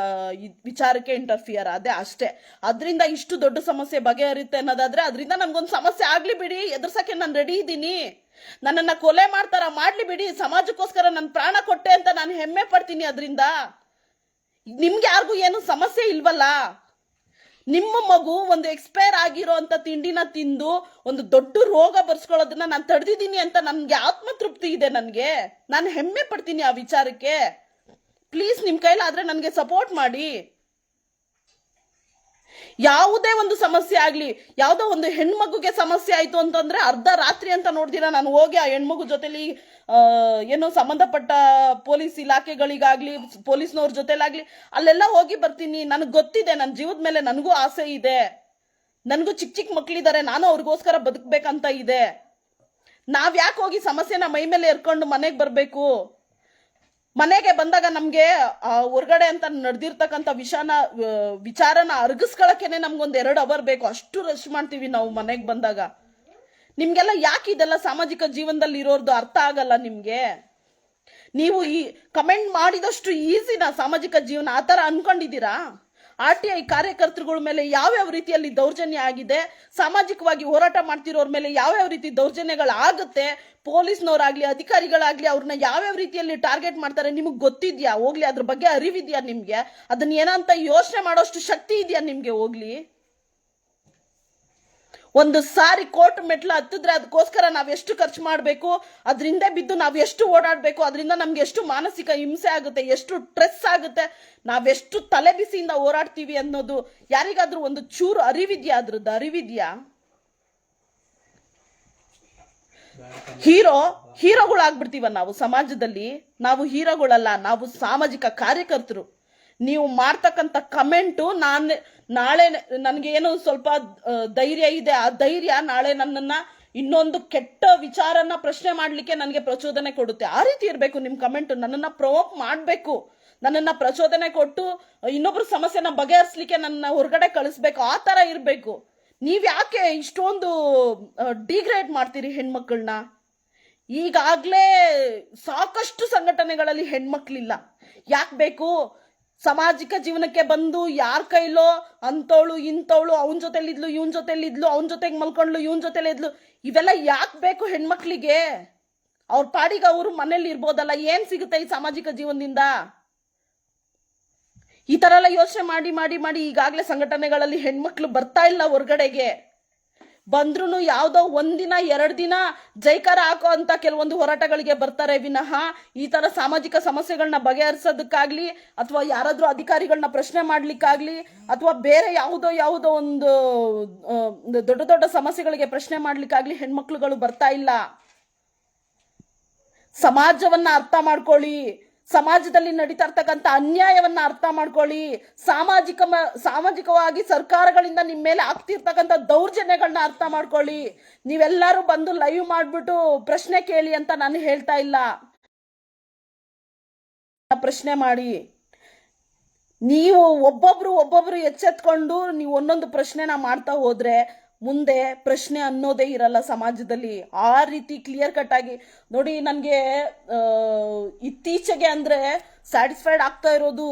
ವಿಚಾರಕ್ಕೆ ಇಂಟರ್ಫಿಯರ್ ಆದೆ ಅಷ್ಟೇ. ಅದರಿಂದ ಇಷ್ಟು ದೊಡ್ಡ ಸಮಸ್ಯೆ ಬಗೆಹರುತ್ತೆ ಅನ್ನೋದಾದ್ರೆ ಅದರಿಂದ ನನ್ಗೊಂದು ಸಮಸ್ಯೆ ಆಗ್ಲಿ ಬಿಡಿ, ಎದುರ್ಸಕ್ಕೆ ನಾನು ರೆಡಿ ಇದ್ದೀನಿ. ನನ್ನನ್ನ ಕೊಲೆ ಮಾಡ್ತಾರ, ಮಾಡ್ಲಿ ಬಿಡಿ, ಸಮಾಜಕ್ಕೋಸ್ಕರ ನನ್ನ ಪ್ರಾಣ ಕೊಟ್ಟೆ ಅಂತ ನಾನು ಹೆಮ್ಮೆ ಪಡ್ತೀನಿ. ಅದರಿಂದ ನಿಮ್ಗೆ ಯಾರಿಗೂ ಏನು ಸಮಸ್ಯೆ ಇಲ್ವಲ್ಲ? ನಿಮ್ಮ ಮಗು ಒಂದು ಎಕ್ಸ್ಪೈರ್ ಆಗಿರೋ ಅಂತ ತಿಂಡಿನ ತಿಂದು ಒಂದು ದೊಡ್ಡ ರೋಗ ಬರ್ಸ್ಕೊಳ್ಳೋದನ್ನ ನಾನು ತಡೆದಿದ್ದೀನಿ ಅಂತ ನನ್ಗೆ ಆತ್ಮತೃಪ್ತಿ ಇದೆ. ನನಗೆ ನಾನು ಹೆಮ್ಮೆ ಪಡ್ತೀನಿ ಆ ವಿಚಾರಕ್ಕೆ. ಪ್ಲೀಸ್ ನಿಮ್ ಕೈಲಾದ್ರೆ ನನಗೆ ಸಪೋರ್ಟ್ ಮಾಡಿ. ಯಾವುದೇ ಒಂದು ಸಮಸ್ಯೆ ಆಗ್ಲಿ, ಯಾವುದೋ ಒಂದು ಹೆಣ್ಮಗುಗೆ ಸಮಸ್ಯೆ ಆಯ್ತು ಅಂತಂದ್ರೆ ಅರ್ಧ ರಾತ್ರಿ ಅಂತ ನೋಡ್ದಿರ ನಾನು ಹೋಗಿ ಆ ಹೆಣ್ಮಗು ಜೊತೆಲಿ ಏನೋ ಸಂಬಂಧಪಟ್ಟ ಪೊಲೀಸ್ ಇಲಾಖೆಗಳಿಗಾಗ್ಲಿ, ಪೊಲೀಸ್ನವ್ರ ಜೊತೆಲಾಗ್ಲಿ ಅಲ್ಲೆಲ್ಲ ಹೋಗಿ ಬರ್ತೀನಿ. ನನಗೆ ಗೊತ್ತಿದೆ, ನನ್ನ ಜೀವದ ಮೇಲೆ ನನಗೂ ಆಸೆ ಇದೆ. ನನಗೂ ಚಿಕ್ಕ ಚಿಕ್ಕ ಮಕ್ಳಿದ್ದಾರೆ, ನಾನು ಅವ್ರಿಗೋಸ್ಕರ ಬದುಕ್ಬೇಕಂತ ಇದೆ. ನಾವ್ ಯಾಕೆ ಹೋಗಿ ಸಮಸ್ಯೆನ ಮೈ ಮೇಲೆ ಎರ್ಕೊಂಡು ಮನೆಗೆ ಬರ್ಬೇಕು? ಮನೆಗೆ ಬಂದಾಗ ನಮ್ಗೆ ಹೊರಗಡೆ ಅಂತ ನಡೆದಿರ್ತಕ್ಕಂಥ ವಿಚಾರನ ಅರ್ಗಿಸ್ಕೊಳಕ್ಕೇನೆ ನಮ್ಗೊಂದ್ 2 ಅವರ್ ಬೇಕು. ಅಷ್ಟು ರಶ್ ಮಾಡ್ತೀವಿ ನಾವು ಮನೆಗೆ ಬಂದಾಗ. ನಿಮ್ಗೆಲ್ಲ ಯಾಕೆ ಇದೆಲ್ಲ ಸಾಮಾಜಿಕ ಜೀವನದಲ್ಲಿ ಇರೋರ್ದು ಅರ್ಥ ಆಗಲ್ಲ ನಿಮ್ಗೆ? ನೀವು ಈ ಕಮೆಂಟ್ ಮಾಡಿದಷ್ಟು ಈಸಿನ ಸಾಮಾಜಿಕ ಜೀವನ ಆತರ ಅನ್ಕೊಂಡಿದ್ದೀರಾ? RTI ಕಾರ್ಯಕರ್ತರುಗಳ ಮೇಲೆ ಯಾವ್ಯಾವ ರೀತಿಯಲ್ಲಿ ದೌರ್ಜನ್ಯ ಆಗಿದೆ, ಸಾಮಾಜಿಕವಾಗಿ ಹೋರಾಟ ಮಾಡ್ತಿರೋರ್ ಮೇಲೆ ಯಾವ್ಯಾವ ರೀತಿ ದೌರ್ಜನ್ಯಗಳಾಗುತ್ತೆ, ಪೊಲೀಸ್ನವರಾಗ್ಲಿ ಅಧಿಕಾರಿಗಳಾಗ್ಲಿ ಅವ್ರನ್ನ ಯಾವ್ಯಾವ ರೀತಿಯಲ್ಲಿ ಟಾರ್ಗೆಟ್ ಮಾಡ್ತಾರೆ ನಿಮಗೆ ಗೊತ್ತಿದ್ಯಾ? ಹೋಗ್ಲಿ, ಅದ್ರ ಬಗ್ಗೆ ಅರಿವಿದ್ಯಾ ನಿಮ್ಗೆ? ಅದನ್ನ ಏನಂತ ಯೋಚನೆ ಮಾಡೋಷ್ಟು ಶಕ್ತಿ ಇದೆಯಾ ನಿಮ್ಗೆ? ಹೋಗ್ಲಿ, ಒಂದು ಸಾರಿ ಕೋರ್ಟ್ ಮೆಟ್ಲು ಹತ್ತಿದ್ರೆ ಅದಕ್ಕೋಸ್ಕರ ನಾವೆಷ್ಟು ಖರ್ಚು ಮಾಡಬೇಕು, ಅದರಿಂದ ಬಿದ್ದು ನಾವು ಎಷ್ಟು ಓಡಾಡಬೇಕು, ಅದರಿಂದ ನಮ್ಗೆ ಎಷ್ಟು ಮಾನಸಿಕ ಹಿಂಸೆ ಆಗುತ್ತೆ, ಎಷ್ಟು ಸ್ಟ್ರೆಸ್ ಆಗುತ್ತೆ, ನಾವೆಷ್ಟು ತಲೆ ಬಿಸಿಯಿಂದ ಹೋರಾಡ್ತೀವಿ ಅನ್ನೋದು ಯಾರಿಗಾದ್ರೂ ಒಂದು ಚೂರು ಅರಿವಿದ್ಯಾ? ಅದ್ರದ್ದು ಅರಿವಿದ್ಯಾ? ಹೀರೋಗಳಾಗ್ಬಿಡ್ತೀವ ನಾವು ಸಮಾಜದಲ್ಲಿ. ನಾವು ಹೀರೋಗಳಲ್ಲ, ನಾವು ಸಾಮಾಜಿಕ ಕಾರ್ಯಕರ್ತರು. ನೀವು ಮಾಡ್ತಕ್ಕಂಥ ಕಮೆಂಟು ನಾಳೆ ನನಗೆ ಏನೋ ಸ್ವಲ್ಪ ಧೈರ್ಯ ಇದೆ, ಆ ಧೈರ್ಯ ನಾಳೆ ನನ್ನನ್ನ ಇನ್ನೊಂದು ಕೆಟ್ಟ ವಿಚಾರನ ಪ್ರಶ್ನೆ ಮಾಡ್ಲಿಕ್ಕೆ ನನಗೆ ಪ್ರಚೋದನೆ ಕೊಡುತ್ತೆ. ಆ ರೀತಿ ಇರಬೇಕು ನಿಮ್ ಕಮೆಂಟ್. ನನ್ನನ್ನ ಪ್ರವೋಕ್ ಮಾಡ್ಬೇಕು, ನನ್ನನ್ನ ಪ್ರಚೋದನೆ ಕೊಟ್ಟು ಇನ್ನೊಬ್ರ ಸಮಸ್ಯೆನ ಬಗೆಹರಿಸ್ಲಿಕ್ಕೆ ನನ್ನ ಹೊರಗಡೆ ಕಳಿಸ್ಬೇಕು. ಆ ತರ ಇರ್ಬೇಕು. ನೀವ್ ಯಾಕೆ ಇಷ್ಟೊಂದು ಡಿಗ್ರೇಡ್ ಮಾಡ್ತೀರಿ ಹೆಣ್ಮಕ್ಳನ್ನ? ಈಗಾಗ್ಲೇ ಸಾಕಷ್ಟು ಸಂಘಟನೆಗಳಲ್ಲಿ ಹೆಣ್ಮಕ್ಳಿಲ್ಲ. ಯಾಕೆ ಬೇಕು? ಸಾಮಾಜಿಕ ಜೀವನಕ್ಕೆ ಬಂದು ಯಾರ ಕೈಲೋ ಅಂತವಳು ಇಂತವಳು, ಅವನ ಜೊತೆಲಿದ್ಲು, ಇವನ್ ಜೊತೆಲಿದ್ಲು, ಅವನ ಜೊತೆಗೆ ಮಲ್ಕೊಂಡ್ಲು, ಇವನ್ ಜೊತೆಲಿ ಇದ್ಲು, ಇವೆಲ್ಲ ಯಾಕೆ ಬೇಕು ಹೆಣ್ಮಕ್ಳಿಗೆ? ಅವ್ರ ಪಾಡಿಗೆ ಅವರು ಮನೇಲಿ ಇರ್ಬೋದಲ್ಲ. ಏನ್ ಸಿಗುತ್ತೆ ಈ ಸಾಮಾಜಿಕ ಜೀವನದಿಂದ? ಈ ತರ ಎಲ್ಲ ಯೋಚನೆ ಮಾಡಿ ಮಾಡಿ ಮಾಡಿ ಈಗಾಗಲೇ ಸಂಘಟನೆಗಳಲ್ಲಿ ಹೆಣ್ಮಕ್ಳು ಬರ್ತಾ ಇಲ್ಲ ಹೊರಗಡೆಗೆ. ಬಂದ್ರೂ ಯಾವುದೋ ಒಂದಿನ 2 ದಿನ ಜೈಕಾರ ಹಾಕೋ ಅಂತ ಕೆಲವೊಂದು ಹೋರಾಟಗಳಿಗೆ ಬರ್ತಾರೆ ವಿನಃ ಈ ತರ ಸಾಮಾಜಿಕ ಸಮಸ್ಯೆಗಳನ್ನ ಬಗೆಹರಿಸೋದಕ್ಕಾಗ್ಲಿ ಅಥವಾ ಯಾರಾದ್ರೂ ಅಧಿಕಾರಿಗಳನ್ನ ಪ್ರಶ್ನೆ ಮಾಡ್ಲಿಕ್ಕಾಗ್ಲಿ ಅಥವಾ ಬೇರೆ ಯಾವುದೋ ಒಂದು ದೊಡ್ಡ ದೊಡ್ಡ ಸಮಸ್ಯೆಗಳಿಗೆ ಪ್ರಶ್ನೆ ಮಾಡ್ಲಿಕ್ಕಾಗ್ಲಿ ಹೆಣ್ಮಕ್ಳುಗಳು ಬರ್ತಾ ಇಲ್ಲ. ಸಮಾಜವನ್ನ ಅರ್ಥ ಮಾಡ್ಕೊಳ್ಳಿ, ಸಮಾಜದಲ್ಲಿ ನಡೀತಾ ಇರ್ತಕ್ಕಂಥ ಅನ್ಯಾಯವನ್ನ ಅರ್ಥ ಮಾಡ್ಕೊಳ್ಳಿ, ಸಾಮಾಜಿಕವಾಗಿ ಸರ್ಕಾರಗಳಿಂದ ನಿಮ್ಮ ಮೇಲೆ ಆಗ್ತಿರ್ತಕ್ಕಂಥ ದೌರ್ಜನ್ಯಗಳನ್ನ ಅರ್ಥ ಮಾಡ್ಕೊಳ್ಳಿ. ನೀವೆಲ್ಲರೂ ಬಂದು ಲೈವ್ ಮಾಡ್ಬಿಟ್ಟು ಪ್ರಶ್ನೆ ಕೇಳಿ ಅಂತ ನಾನು ಹೇಳ್ತಾ ಇಲ್ಲ. ಪ್ರಶ್ನೆ ಮಾಡಿ, ನೀವು ಒಬ್ಬೊಬ್ರು ಎಚ್ಚೆತ್ಕೊಂಡು ನೀವು ಒಂದೊಂದು ಪ್ರಶ್ನೆನ ಮಾಡ್ತಾ ಹೋದ್ರೆ ಮುಂದೆ ಪ್ರಶ್ನೆ ಅನ್ನೋದೇ ಇರಲ್ಲ ಸಮಾಜದಲ್ಲಿ. ಆ ರೀತಿ ಕ್ಲಿಯರ್ ಕಟ್ ಆಗಿ ನೋಡಿ. ನನಗೆ ಇತ್ತೀಚೆಗೆ ಅಂದ್ರೆ ಸ್ಯಾಟಿಸ್ಫೈಡ್ ಆಗ್ತಾ ಇರೋದು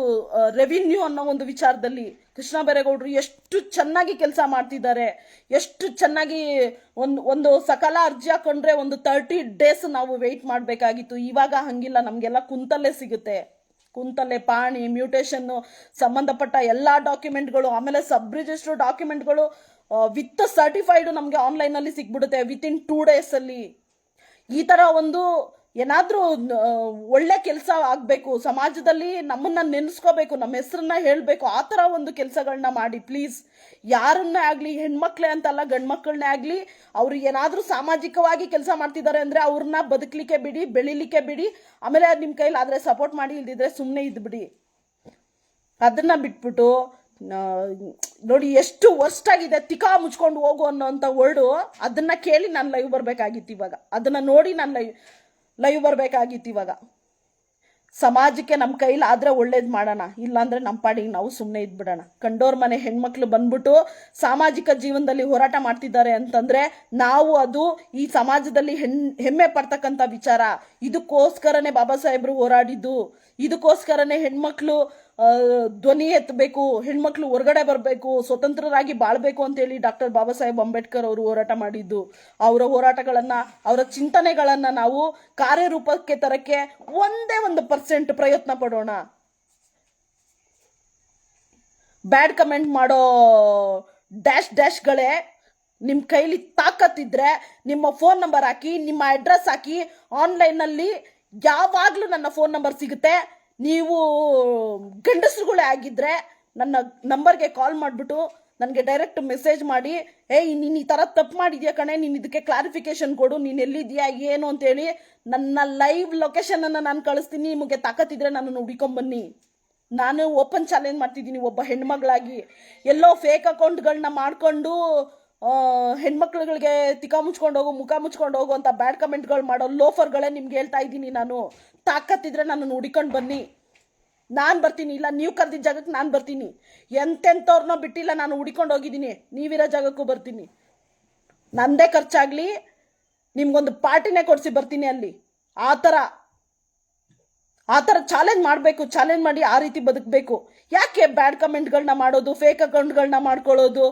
ರೆವಿನ್ಯೂ ಅನ್ನೋ ಒಂದು ವಿಚಾರದಲ್ಲಿ ಕೃಷ್ಣ ಬೈರೇಗೌಡರು ಎಷ್ಟು ಚೆನ್ನಾಗಿ ಕೆಲಸ ಮಾಡ್ತಿದ್ದಾರೆ, ಎಷ್ಟು ಚೆನ್ನಾಗಿ ಒಂದು ಸಕಾಲ ಅರ್ಜಿ ಹಾಕೊಂಡ್ರೆ ಒಂದು 30 days ನಾವು ವೆಯ್ಟ್ ಮಾಡಬೇಕಾಗಿತ್ತು. ಇವಾಗ ಹಂಗಿಲ್ಲ, ನಮಗೆಲ್ಲ ಕುಂತಲ್ಲೇ ಸಿಗುತ್ತೆ. ಕುಂತಲ್ಲೇ ಪಾಣಿ, ಮ್ಯೂಟೇಷನ್ ಸಂಬಂಧಪಟ್ಟ ಎಲ್ಲಾ ಡಾಕ್ಯುಮೆಂಟ್ಗಳು, ಆಮೇಲೆ ಸಬ್ ರಿಜಿಸ್ಟರ್ ಡಾಕ್ಯುಮೆಂಟ್ಗಳು ವಿತ್ ಸರ್ಟಿಫೈಡ್ ನಮಗೆ ಆನ್ಲೈನಲ್ಲಿ ಸಿಗ್ಬಿಡುತ್ತೆ ವಿತಿನ್ 2 days ಅಲ್ಲಿ. ಈ ತರ ಒಂದು ಏನಾದ್ರೂ ಒಳ್ಳೆ ಕೆಲಸ ಆಗ್ಬೇಕು ಸಮಾಜದಲ್ಲಿ, ನಮ್ಮನ್ನ ನೆನೆಸ್ಕೋಬೇಕು, ನಮ್ಮ ಹೆಸರನ್ನ ಹೇಳ್ಬೇಕು, ಆ ತರ ಒಂದು ಕೆಲಸಗಳನ್ನ ಮಾಡಿ ಪ್ಲೀಸ್. ಯಾರನ್ನೇ ಆಗ್ಲಿ, ಹೆಣ್ಮಕ್ಳೇ ಅಂತಲ್ಲ ಗಂಡ್ಮಕ್ಳನ್ನೇ ಆಗ್ಲಿ, ಅವ್ರು ಏನಾದ್ರೂ ಸಾಮಾಜಿಕವಾಗಿ ಕೆಲಸ ಮಾಡ್ತಿದ್ದಾರೆ ಅಂದ್ರೆ ಅವ್ರನ್ನ ಬದುಕಲಿಕ್ಕೆ ಬಿಡಿ, ಬೆಳಿಲಿಕ್ಕೆ ಬಿಡಿ. ಆಮೇಲೆ ನಿಮ್ ಕೈಲಿ ಆದ್ರೆ ಸಪೋರ್ಟ್ ಮಾಡಿ, ಇಲ್ದಿದ್ರೆ ಸುಮ್ಮನೆ ಇದ್ಬಿಡಿ. ಅದನ್ನ ಬಿಟ್ಬಿಟ್ಟು ನೋಡಿ ಎಷ್ಟು ವರ್ಸ್ಟ್ ಆಗಿದೆ, ತಿಕಾ ಮುಚ್ಕೊಂಡು ಹೋಗು ಅನ್ನೋಂಥ ವರ್ಡು. ಅದನ್ನ ಕೇಳಿ ನಾನು ಲೈವ್ ಬರ್ಬೇಕಾಗಿತ್ತು ಇವಾಗ, ಅದನ್ನ ನೋಡಿ ನಾನು ಲೈವ್ ಬರ್ಬೇಕಾಗಿತ್ತು ಇವಾಗ. ಸಮಾಜಕ್ಕೆ ನಮ್ಮ ಕೈಲಿ ಆದ್ರೆ ಒಳ್ಳೇದು ಮಾಡೋಣ, ಇಲ್ಲಾಂದ್ರೆ ನಮ್ಮ ಪಾಡಿಗೆ ನಾವು ಸುಮ್ಮನೆ ಇದ್ಬಿಡೋಣ. ಕಂಡೋರ್ ಮನೆ ಹೆಣ್ಮಕ್ಳು ಬಂದ್ಬಿಟ್ಟು ಸಾಮಾಜಿಕ ಜೀವನದಲ್ಲಿ ಹೋರಾಟ ಮಾಡ್ತಿದ್ದಾರೆ ಅಂತಂದ್ರೆ ನಾವು ಅದು ಈ ಸಮಾಜದಲ್ಲಿ ಹೆಮ್ಮೆ ಪಡ್ತಕ್ಕಂಥ ವಿಚಾರ. ಇದಕ್ಕೋಸ್ಕರನೇ ಬಾಬಾ ಸಾಹೇಬ್ರು ಹೋರಾಡಿದ್ದು, ಇದಕ್ಕೋಸ್ಕರನೇ ಹೆಣ್ಮಕ್ಳು ಧ್ವನಿ ಎತ್ತಬೇಕು, ಹೆಣ್ಮಕ್ಳು ಹೊರಗಡೆ ಬರಬೇಕು, ಸ್ವತಂತ್ರರಾಗಿ ಬಾಳ್ಬೇಕು ಅಂತೇಳಿ ಡಾಕ್ಟರ್ ಬಾಬಾ ಸಾಹೇಬ್ ಅಂಬೇಡ್ಕರ್ ಅವರು ಹೋರಾಟ ಮಾಡಿದ್ದು. ಅವರ ಹೋರಾಟಗಳನ್ನ, ಅವರ ಚಿಂತನೆಗಳನ್ನ ನಾವು ಕಾರ್ಯರೂಪಕ್ಕೆ ತರಕ್ಕೆ ಒಂದೇ 1% ಪ್ರಯತ್ನ ಪಡೋಣ. ಬ್ಯಾಡ್ ಕಮೆಂಟ್ ಮಾಡೋ ಡ್ಯಾಶ್ಗಳೇ, ನಿಮ್ಮ ಕೈಲಿ ತಾಕತ್ತಿದ್ರೆ ನಿಮ್ಮ ಫೋನ್ ನಂಬರ್ ಹಾಕಿ, ನಿಮ್ಮ ಅಡ್ರೆಸ್ ಹಾಕಿ, ಆನ್ಲೈನಲ್ಲಿ ಯಾವಾಗಲೂ ನನ್ನ ಫೋನ್ ನಂಬರ್ ಸಿಗುತ್ತೆ. ನೀವು ಗಂಡಸರುಗಳೇ ಆಗಿದ್ರೆ ನನ್ನ ನಂಬರ್ಗೆ ಕಾಲ್ ಮಾಡಿಬಿಟ್ಟು ನನಗೆ ಡೈರೆಕ್ಟ್ ಮೆಸೇಜ್ ಮಾಡಿ, ನೀನು ಈ ಥರ ತಪ್ಪು ಮಾಡಿದ್ಯಾ ಕಣೆ, ನೀನು ಇದಕ್ಕೆ ಕ್ಲಾರಿಫಿಕೇಶನ್ ಕೊಡು, ನೀನು ಎಲ್ಲಿದ್ಯಾ ಏನು ಅಂತೇಳಿ ನನ್ನ ಲೈವ್ ಲೊಕೇಶನನ್ನು ನಾನು ಕಳಿಸ್ತೀನಿ. ನಿಮಗೆ ತಾಕತ್ತಿದ್ರೆ ನನ್ನನ್ನು ಹುಡ್ಕೊಂಬನ್ನಿ. ನಾನು ಓಪನ್ ಚಾಲೆಂಜ್ ಮಾಡ್ತಿದ್ದೀನಿ ಒಬ್ಬ ಹೆಣ್ಮಗಳಾಗಿ. ಎಲ್ಲೋ ಫೇಕ್ ಅಕೌಂಟ್ಗಳನ್ನ ಮಾಡಿಕೊಂಡು ಹೆಣ್ಮಕ್ಳುಗಳಿಗೆ ತಿಕ್ಕ ಮುಚ್ಕೊಂಡು ಹೋಗು, ಮುಖ ಮುಚ್ಕೊಂಡು ಹೋಗು ಅಂತ ಬ್ಯಾಡ್ ಕಮೆಂಟ್ಗಳು ಮಾಡೋ ಲೋಫರ್ಗಳೇ ನಿಮ್ಗೆ ಹೇಳ್ತಾ ಇದ್ದೀನಿ ನಾನು. ತಾಕತ್ತಿದ್ರೆ ನನ್ನನ್ನು ಹುಡಿಕೊಂಡು ಬನ್ನಿ, ನಾನು ಬರ್ತೀನಿ. ಇಲ್ಲ ನೀವು ಕರೆದಿದ್ದ ಜಾಗಕ್ಕೆ ನಾನು ಬರ್ತೀನಿ. ಎಂತೆಂಥವ್ರನ್ನೋ ಬಿಟ್ಟಿಲ್ಲ, ನಾನು ಹುಡಿಕೊಂಡು ಹೋಗಿದ್ದೀನಿ. ನೀವಿರೋ ಜಾಗಕ್ಕೂ ಬರ್ತೀನಿ. ನಂದೇ ಖರ್ಚಾಗ್ಲಿ, ನಿಮ್ಗೊಂದು ಪಾರ್ಟಿನೇ ಕೊಡಿಸಿ ಬರ್ತೀನಿ ಅಲ್ಲಿ. ಆ ಥರ ಚಾಲೆಂಜ್ ಮಾಡಬೇಕು, ಚಾಲೆಂಜ್ ಮಾಡಿ ಆ ರೀತಿ ಬದುಕಬೇಕು. ಯಾಕೆ ಬ್ಯಾಡ್ ಕಮೆಂಟ್ಗಳನ್ನ ಮಾಡೋದು, ಫೇಕ್ ಅಕೌಂಟ್ಗಳನ್ನ ಮಾಡ್ಕೊಳ್ಳೋದು?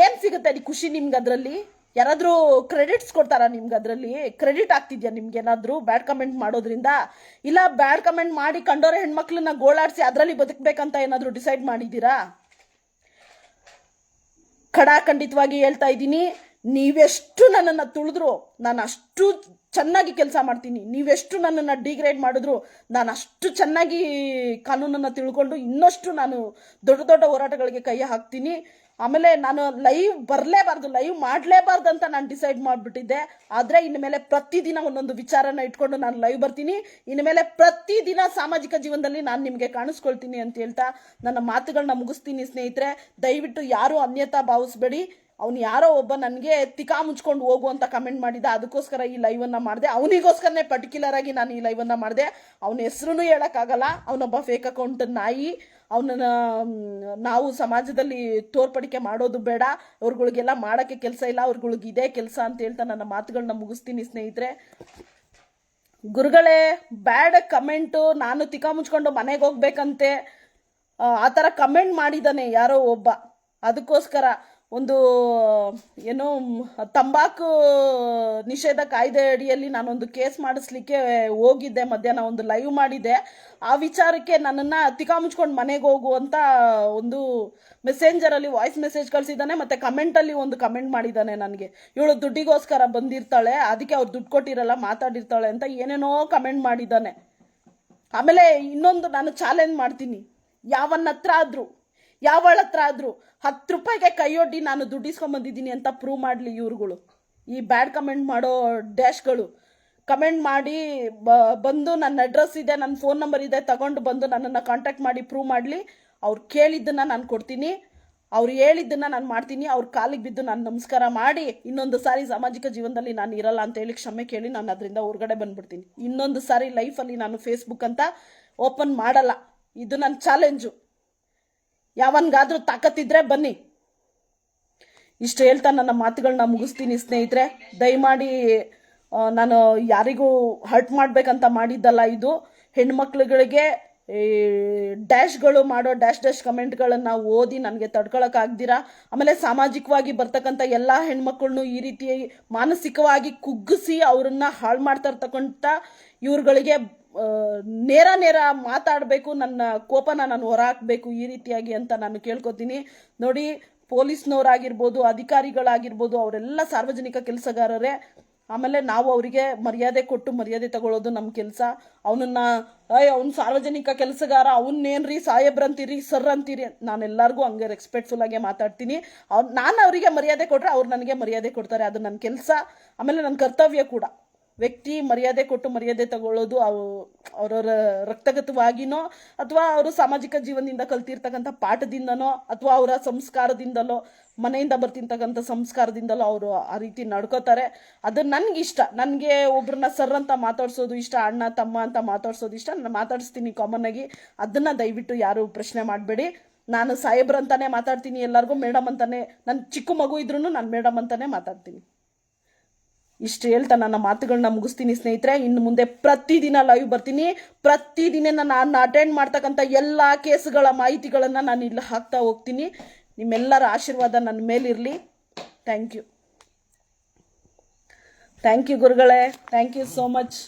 ಏನು ಸಿಗುತ್ತೆ ಅಲ್ಲಿ ಖುಷಿ ನಿಮ್ಗೆ? ಅದರಲ್ಲಿ ಯಾರಾದರೂ ಕ್ರೆಡಿಟ್ಸ್ ಕೊಡ್ತಾರಾ ನಿಮ್ಗೆ? ಅದರಲ್ಲಿ ಕ್ರೆಡಿಟ್ ಆಗ್ತಿದ್ಯಾ ನಿಮ್ಗೆ ಏನಾದರೂ ಬ್ಯಾಡ್ ಕಮೆಂಟ್ ಮಾಡೋದ್ರಿಂದ? ಇಲ್ಲ ಬ್ಯಾಡ್ ಕಮೆಂಟ್ ಮಾಡಿ ಕಂಡೋರೆ ಹೆಣ್ಮಕ್ಳನ್ನ ಗೋಳಾಡಿಸಿ ಅದರಲ್ಲಿ ಬದುಕಬೇಕಂತ ಏನಾದರೂ ಡಿಸೈಡ್ ಮಾಡಿದ್ದೀರಾ? ಖಡಾಖಂಡಿತವಾಗಿ ಹೇಳ್ತಾ ಇದ್ದೀನಿ, ನೀವೆಷ್ಟು ನನ್ನನ್ನು ತುಳಿದ್ರು ನಾನು ಅಷ್ಟು ಚೆನ್ನಾಗಿ ಕೆಲಸ ಮಾಡ್ತೀನಿ. ನೀವೆಷ್ಟು ನನ್ನನ್ನು ಡಿಗ್ರೇಡ್ ಮಾಡಿದ್ರು ನಾನು ಅಷ್ಟು ಚೆನ್ನಾಗಿ ಕಾನೂನನ್ನು ತಿಳ್ಕೊಂಡು ಇನ್ನಷ್ಟು ನಾನು ದೊಡ್ಡ ದೊಡ್ಡ ಹೋರಾಟಗಳಿಗೆ ಕೈ ಹಾಕ್ತೀನಿ. ಆಮೇಲೆ ನಾನು ಲೈವ್ ಬರಲೇಬಾರ್ದು, ಲೈವ್ ಮಾಡಲೇಬಾರ್ದು ಅಂತ ನಾನು ಡಿಸೈಡ್ ಮಾಡಿಬಿಟ್ಟಿದ್ದೆ. ಆದರೆ ಇನ್ಮೇಲೆ ಪ್ರತಿದಿನ ಒಂದೊಂದು ವಿಚಾರನ ಇಟ್ಕೊಂಡು ನಾನು ಲೈವ್ ಬರ್ತೀನಿ. ಇನ್ಮೇಲೆ ಪ್ರತಿದಿನ ಸಾಮಾಜಿಕ ಜೀವನದಲ್ಲಿ ನಾನು ನಿಮಗೆ ಕಾಣಿಸ್ಕೊಳ್ತೀನಿ ಅಂತ ಹೇಳ್ತಾ ನನ್ನ ಮಾತುಗಳನ್ನ ಮುಗಿಸ್ತೀನಿ ಸ್ನೇಹಿತರೆ. ದಯವಿಟ್ಟು ಯಾರು ಅನ್ಯತಾ ಭಾವಿಸ್ಬೇಡಿ. ಅವ್ನು ಯಾರೋ ಒಬ್ಬ ನನಗೆ ತಿಕಾ ಮುಚ್ಕೊಂಡು ಹೋಗು ಅಂತ ಕಮೆಂಟ್ ಮಾಡಿದ್ದ, ಅದಕ್ಕೋಸ್ಕರ ಈ ಲೈವನ್ನು ಮಾಡಿದೆ. ಅವನಿಗೋಸ್ಕರನೇ ಪರ್ಟಿಕ್ಯುಲರ್ ಆಗಿ ನಾನು ಈ ಲೈವನ್ನು ಮಾಡಿದೆ. ಅವನ ಹೆಸರು ಹೇಳೋಕ್ಕಾಗಲ್ಲ, ಅವನೊಬ್ಬ ಫೇಕ್ ಅಕೌಂಟ್ ನಾಯಿ. ಅವನನ್ನ ನಾವು ಸಮಾಜದಲ್ಲಿ ತೋರ್ಪಡಿಕೆ ಮಾಡೋದು ಬೇಡ. ಅವ್ರುಗಳಿಗೆಲ್ಲ ಮಾಡೋಕ್ಕೆ ಕೆಲಸ ಇಲ್ಲ, ಅವ್ರುಗಳಿಗೆ ಇದೇ ಕೆಲಸ ಅಂತ ಹೇಳ್ತಾ ನನ್ನ ಮಾತುಗಳನ್ನ ಮುಗಿಸ್ತೀನಿ ಸ್ನೇಹಿತರೆ. ಗುರುಗಳೇ, ಬ್ಯಾಡ್ ಕಮೆಂಟು, ನಾನು ತಿಕಾ ಮುಚ್ಕೊಂಡು ಮನೆಗೆ ಹೋಗ್ಬೇಕಂತೆ ಆ ಥರ ಕಮೆಂಟ್ ಮಾಡಿದ್ದಾನೆ ಯಾರೋ ಒಬ್ಬ. ಅದಕ್ಕೋಸ್ಕರ ಒಂದು ಏನು ತಂಬಾಕು ನಿಷೇಧ ಕಾಯ್ದೆ ಅಡಿಯಲ್ಲಿ ನಾನೊಂದು ಕೇಸ್ ಮಾಡಿಸ್ಲಿಕ್ಕೆ ಹೋಗಿದ್ದೆ. ಮಧ್ಯಾಹ್ನ ಒಂದು ಲೈವ್ ಮಾಡಿದ್ದೆ. ಆ ವಿಚಾರಕ್ಕೆ ನನ್ನನ್ನು ತಿಕಾ ಮುಚ್ಕೊಂಡು ಮನೆಗೆ ಹೋಗು ಅಂತ ಒಂದು ಮೆಸೆಂಜರಲ್ಲಿ ವಾಯ್ಸ್ ಮೆಸೇಜ್ ಕಳಿಸಿದ್ದಾನೆ. ಮತ್ತು ಕಮೆಂಟಲ್ಲಿ ಒಂದು ಕಮೆಂಟ್ ಮಾಡಿದ್ದಾನೆ ನನಗೆ, ಇವಳು ದುಡ್ಡಿಗೋಸ್ಕರ ಬಂದಿರ್ತಾಳೆ, ಅದಕ್ಕೆ ಅವ್ರು ದುಡ್ಡು ಕೊಟ್ಟಿರಲ್ಲ, ಮಾತಾಡಿರ್ತಾಳೆ ಅಂತ ಏನೇನೋ ಕಮೆಂಟ್ ಮಾಡಿದ್ದಾನೆ. ಆಮೇಲೆ ಇನ್ನೊಂದು ನಾನು ಚಾಲೆಂಜ್ ಮಾಡ್ತೀನಿ, ಯಾವನ ಹತ್ರ ಆದರೂ 10 ರೂಪಾಯಿಗೆ ಕೈಯೊಡ್ಡಿ ನಾನು ದುಡ್ಡಿಸ್ಕೊಂಬಂದಿದ್ದೀನಿ ಅಂತ ಪ್ರೂವ್ ಮಾಡಲಿ ಇವ್ರುಗಳು. ಈ ಬ್ಯಾಡ್ ಕಮೆಂಟ್ ಮಾಡೋ ಡ್ಯಾಶ್ಗಳು ಕಮೆಂಟ್ ಮಾಡಿ ಬಂದು ನನ್ನ ಅಡ್ರೆಸ್ ಇದೆ, ನನ್ನ ಫೋನ್ ನಂಬರ್ ಇದೆ, ತಗೊಂಡು ಬಂದು ನನ್ನನ್ನು ಕಾಂಟ್ಯಾಕ್ಟ್ ಮಾಡಿ ಪ್ರೂವ್ ಮಾಡಲಿ. ಅವ್ರು ಕೇಳಿದ್ದನ್ನು ನಾನು ಕೊಡ್ತೀನಿ, ಅವ್ರು ಹೇಳಿದ್ದನ್ನು ನಾನು ಮಾಡ್ತೀನಿ. ಅವ್ರ ಕಾಲಿಗೆ ಬಿದ್ದು ನಾನು ನಮಸ್ಕಾರ ಮಾಡಿ ಇನ್ನೊಂದು ಸಾರಿ ಸಾಮಾಜಿಕ ಜೀವನದಲ್ಲಿ ನಾನು ಇರಲ್ಲ ಅಂತ ಹೇಳಿ ಕ್ಷಮೆ ಕೇಳಿ ನಾನು ಅದರಿಂದ ಹೊರಗಡೆ ಬಂದ್ಬಿಡ್ತೀನಿ. ಇನ್ನೊಂದು ಸಾರಿ ಲೈಫಲ್ಲಿ ನಾನು ಫೇಸ್ಬುಕ್ ಅಂತ ಓಪನ್ ಮಾಡಲ್ಲ. ಇದು ನನ್ನ ಚಾಲೆಂಜು. ಯಾವನ್ಗಾದ್ರೂ ತಾಕತ್ತಿದ್ರೆ ಬನ್ನಿ. ಇಷ್ಟು ಹೇಳ್ತಾ ನನ್ನ ಮಾತುಗಳನ್ನ ಮುಗಿಸ್ತೀನಿ ಸ್ನೇಹಿತರೆ. ದಯಮಾಡಿ ನಾನು ಯಾರಿಗೂ ಹರ್ಟ್ ಮಾಡ್ಬೇಕಂತ ಮಾಡಿದ್ದಲ್ಲ ಇದು. ಹೆಣ್ಮಕ್ಳುಗಳಿಗೆ ಡ್ಯಾಶ್ಗಳು ಮಾಡೋ ಡ್ಯಾಶ್ ಕಮೆಂಟ್ಗಳನ್ನು ಓದಿ ನನಗೆ ತಡ್ಕೊಳಕ್ಕಾಗ್ದಿರಾ, ಆಮೇಲೆ ಸಾಮಾಜಿಕವಾಗಿ ಬರ್ತಕ್ಕಂಥ ಎಲ್ಲ ಹೆಣ್ಮಕ್ಳನ್ನು ಈ ರೀತಿ ಮಾನಸಿಕವಾಗಿ ಕುಗ್ಗಿಸಿ ಅವ್ರನ್ನ ಹಾಳು ಮಾಡ್ತಾ ಇರ್ತಕ್ಕಂಥ ಇವ್ರುಗಳಿಗೆ ನೇರ ಮಾತಾಡಬೇಕು, ನನ್ನ ಕೋಪನ ನಾನು ಹೊರಹಾಕಬೇಕು ಈ ರೀತಿಯಾಗಿ ಅಂತ ನಾನು ಕೇಳ್ಕೊತೀನಿ. ನೋಡಿ, ಪೊಲೀಸ್ನವರಾಗಿರ್ಬೋದು, ಅಧಿಕಾರಿಗಳಾಗಿರ್ಬೋದು, ಅವರೆಲ್ಲ ಸಾರ್ವಜನಿಕ ಕೆಲಸಗಾರರೇ. ಆಮೇಲೆ ನಾವು ಅವರಿಗೆ ಮರ್ಯಾದೆ ಕೊಟ್ಟು ಮರ್ಯಾದೆ ತಗೊಳ್ಳೋದು ನಮ್ಮ ಕೆಲಸ. ಅವ್ನು ಸಾರ್ವಜನಿಕ ಕೆಲಸಗಾರ, ಅವನ್ನೇನ್ರಿ ಸಾಹೇಬ್ರಂತೀರಿ, ಸರ್ ಅಂತೀರಿ, ನಾನು ಎಲ್ಲರಿಗೂ ಹಂಗೆ ರೆಸ್ಪೆಕ್ಟ್ಫುಲ್ ಆಗಿ ಮಾತಾಡ್ತೀನಿ. ನಾನು ಅವರಿಗೆ ಮರ್ಯಾದೆ ಕೊಟ್ಟರೆ ಅವ್ರು ನನಗೆ ಮರ್ಯಾದೆ ಕೊಡ್ತಾರೆ. ಅದು ನನ್ನ ಕೆಲಸ, ಆಮೇಲೆ ನನ್ನ ಕರ್ತವ್ಯ ಕೂಡ. ವ್ಯಕ್ತಿ ಮರ್ಯಾದೆ ಕೊಟ್ಟು ಮರ್ಯಾದೆ ತಗೊಳ್ಳೋದು ಅವರವರ ರಕ್ತಗತವಾಗಿನೋ ಅಥವಾ ಅವರು ಸಾಮಾಜಿಕ ಜೀವನದಿಂದ ಕಲ್ತಿರ್ತಕ್ಕಂಥ ಪಾಠದಿಂದನೋ ಅಥವಾ ಅವರ ಸಂಸ್ಕಾರದಿಂದಲೋ, ಮನೆಯಿಂದ ಬರ್ತಿರ್ತಕ್ಕಂಥ ಸಂಸ್ಕಾರದಿಂದಲೋ ಅವರು ಆ ರೀತಿ ನಡ್ಕೋತಾರೆ. ಅದು ನನಗಿಷ್ಟ. ನನಗೆ ಒಬ್ರನ್ನ ಸರ್ ಅಂತ ಮಾತಾಡ್ಸೋದು ಇಷ್ಟ, ಅಣ್ಣ ತಮ್ಮ ಅಂತ ಮಾತಾಡ್ಸೋದು ಇಷ್ಟ. ನಾನು ಮಾತಾಡಿಸ್ತೀನಿ ಕಾಮನ್ ಆಗಿ. ಅದನ್ನು ದಯವಿಟ್ಟು ಯಾರು ಪ್ರಶ್ನೆ ಮಾಡಬೇಡಿ. ನಾನು ಸಾಹೇಬ್ರಂತಾನೆ ಮಾತಾಡ್ತೀನಿ, ಎಲ್ಲರಿಗೂ ಮೇಡಮ್ ಅಂತಾನೆ. ನನ್ನ ಚಿಕ್ಕ ಮಗು ಇದ್ರೂ ನಾನು ಮೇಡಮ್ ಅಂತಾನೆ ಮಾತಾಡ್ತೀನಿ. ಇಷ್ಟು ಹೇಳ್ತಾ ನನ್ನ ಮಾತುಗಳನ್ನ ಮುಗಿಸ್ತೀನಿ ಸ್ನೇಹಿತರೆ. ಇನ್ನು ಮುಂದೆ ಪ್ರತಿದಿನ ಲೈವ್ ಬರ್ತೀನಿ. ಪ್ರತಿದಿನ ನಾನು ಅಟೆಂಡ್ ಮಾಡ್ತಕ್ಕಂಥ ಎಲ್ಲ ಕೇಸ್ಗಳ ಮಾಹಿತಿಗಳನ್ನು ನಾನು ಇಲ್ಲಿ ಹಾಕ್ತಾ ಹೋಗ್ತೀನಿ. ನಿಮ್ಮೆಲ್ಲರ ಆಶೀರ್ವಾದ ನನ್ನ ಮೇಲಿರಲಿ. ಥ್ಯಾಂಕ್ ಯು ಗುರುಗಳೇ. Thank you so much.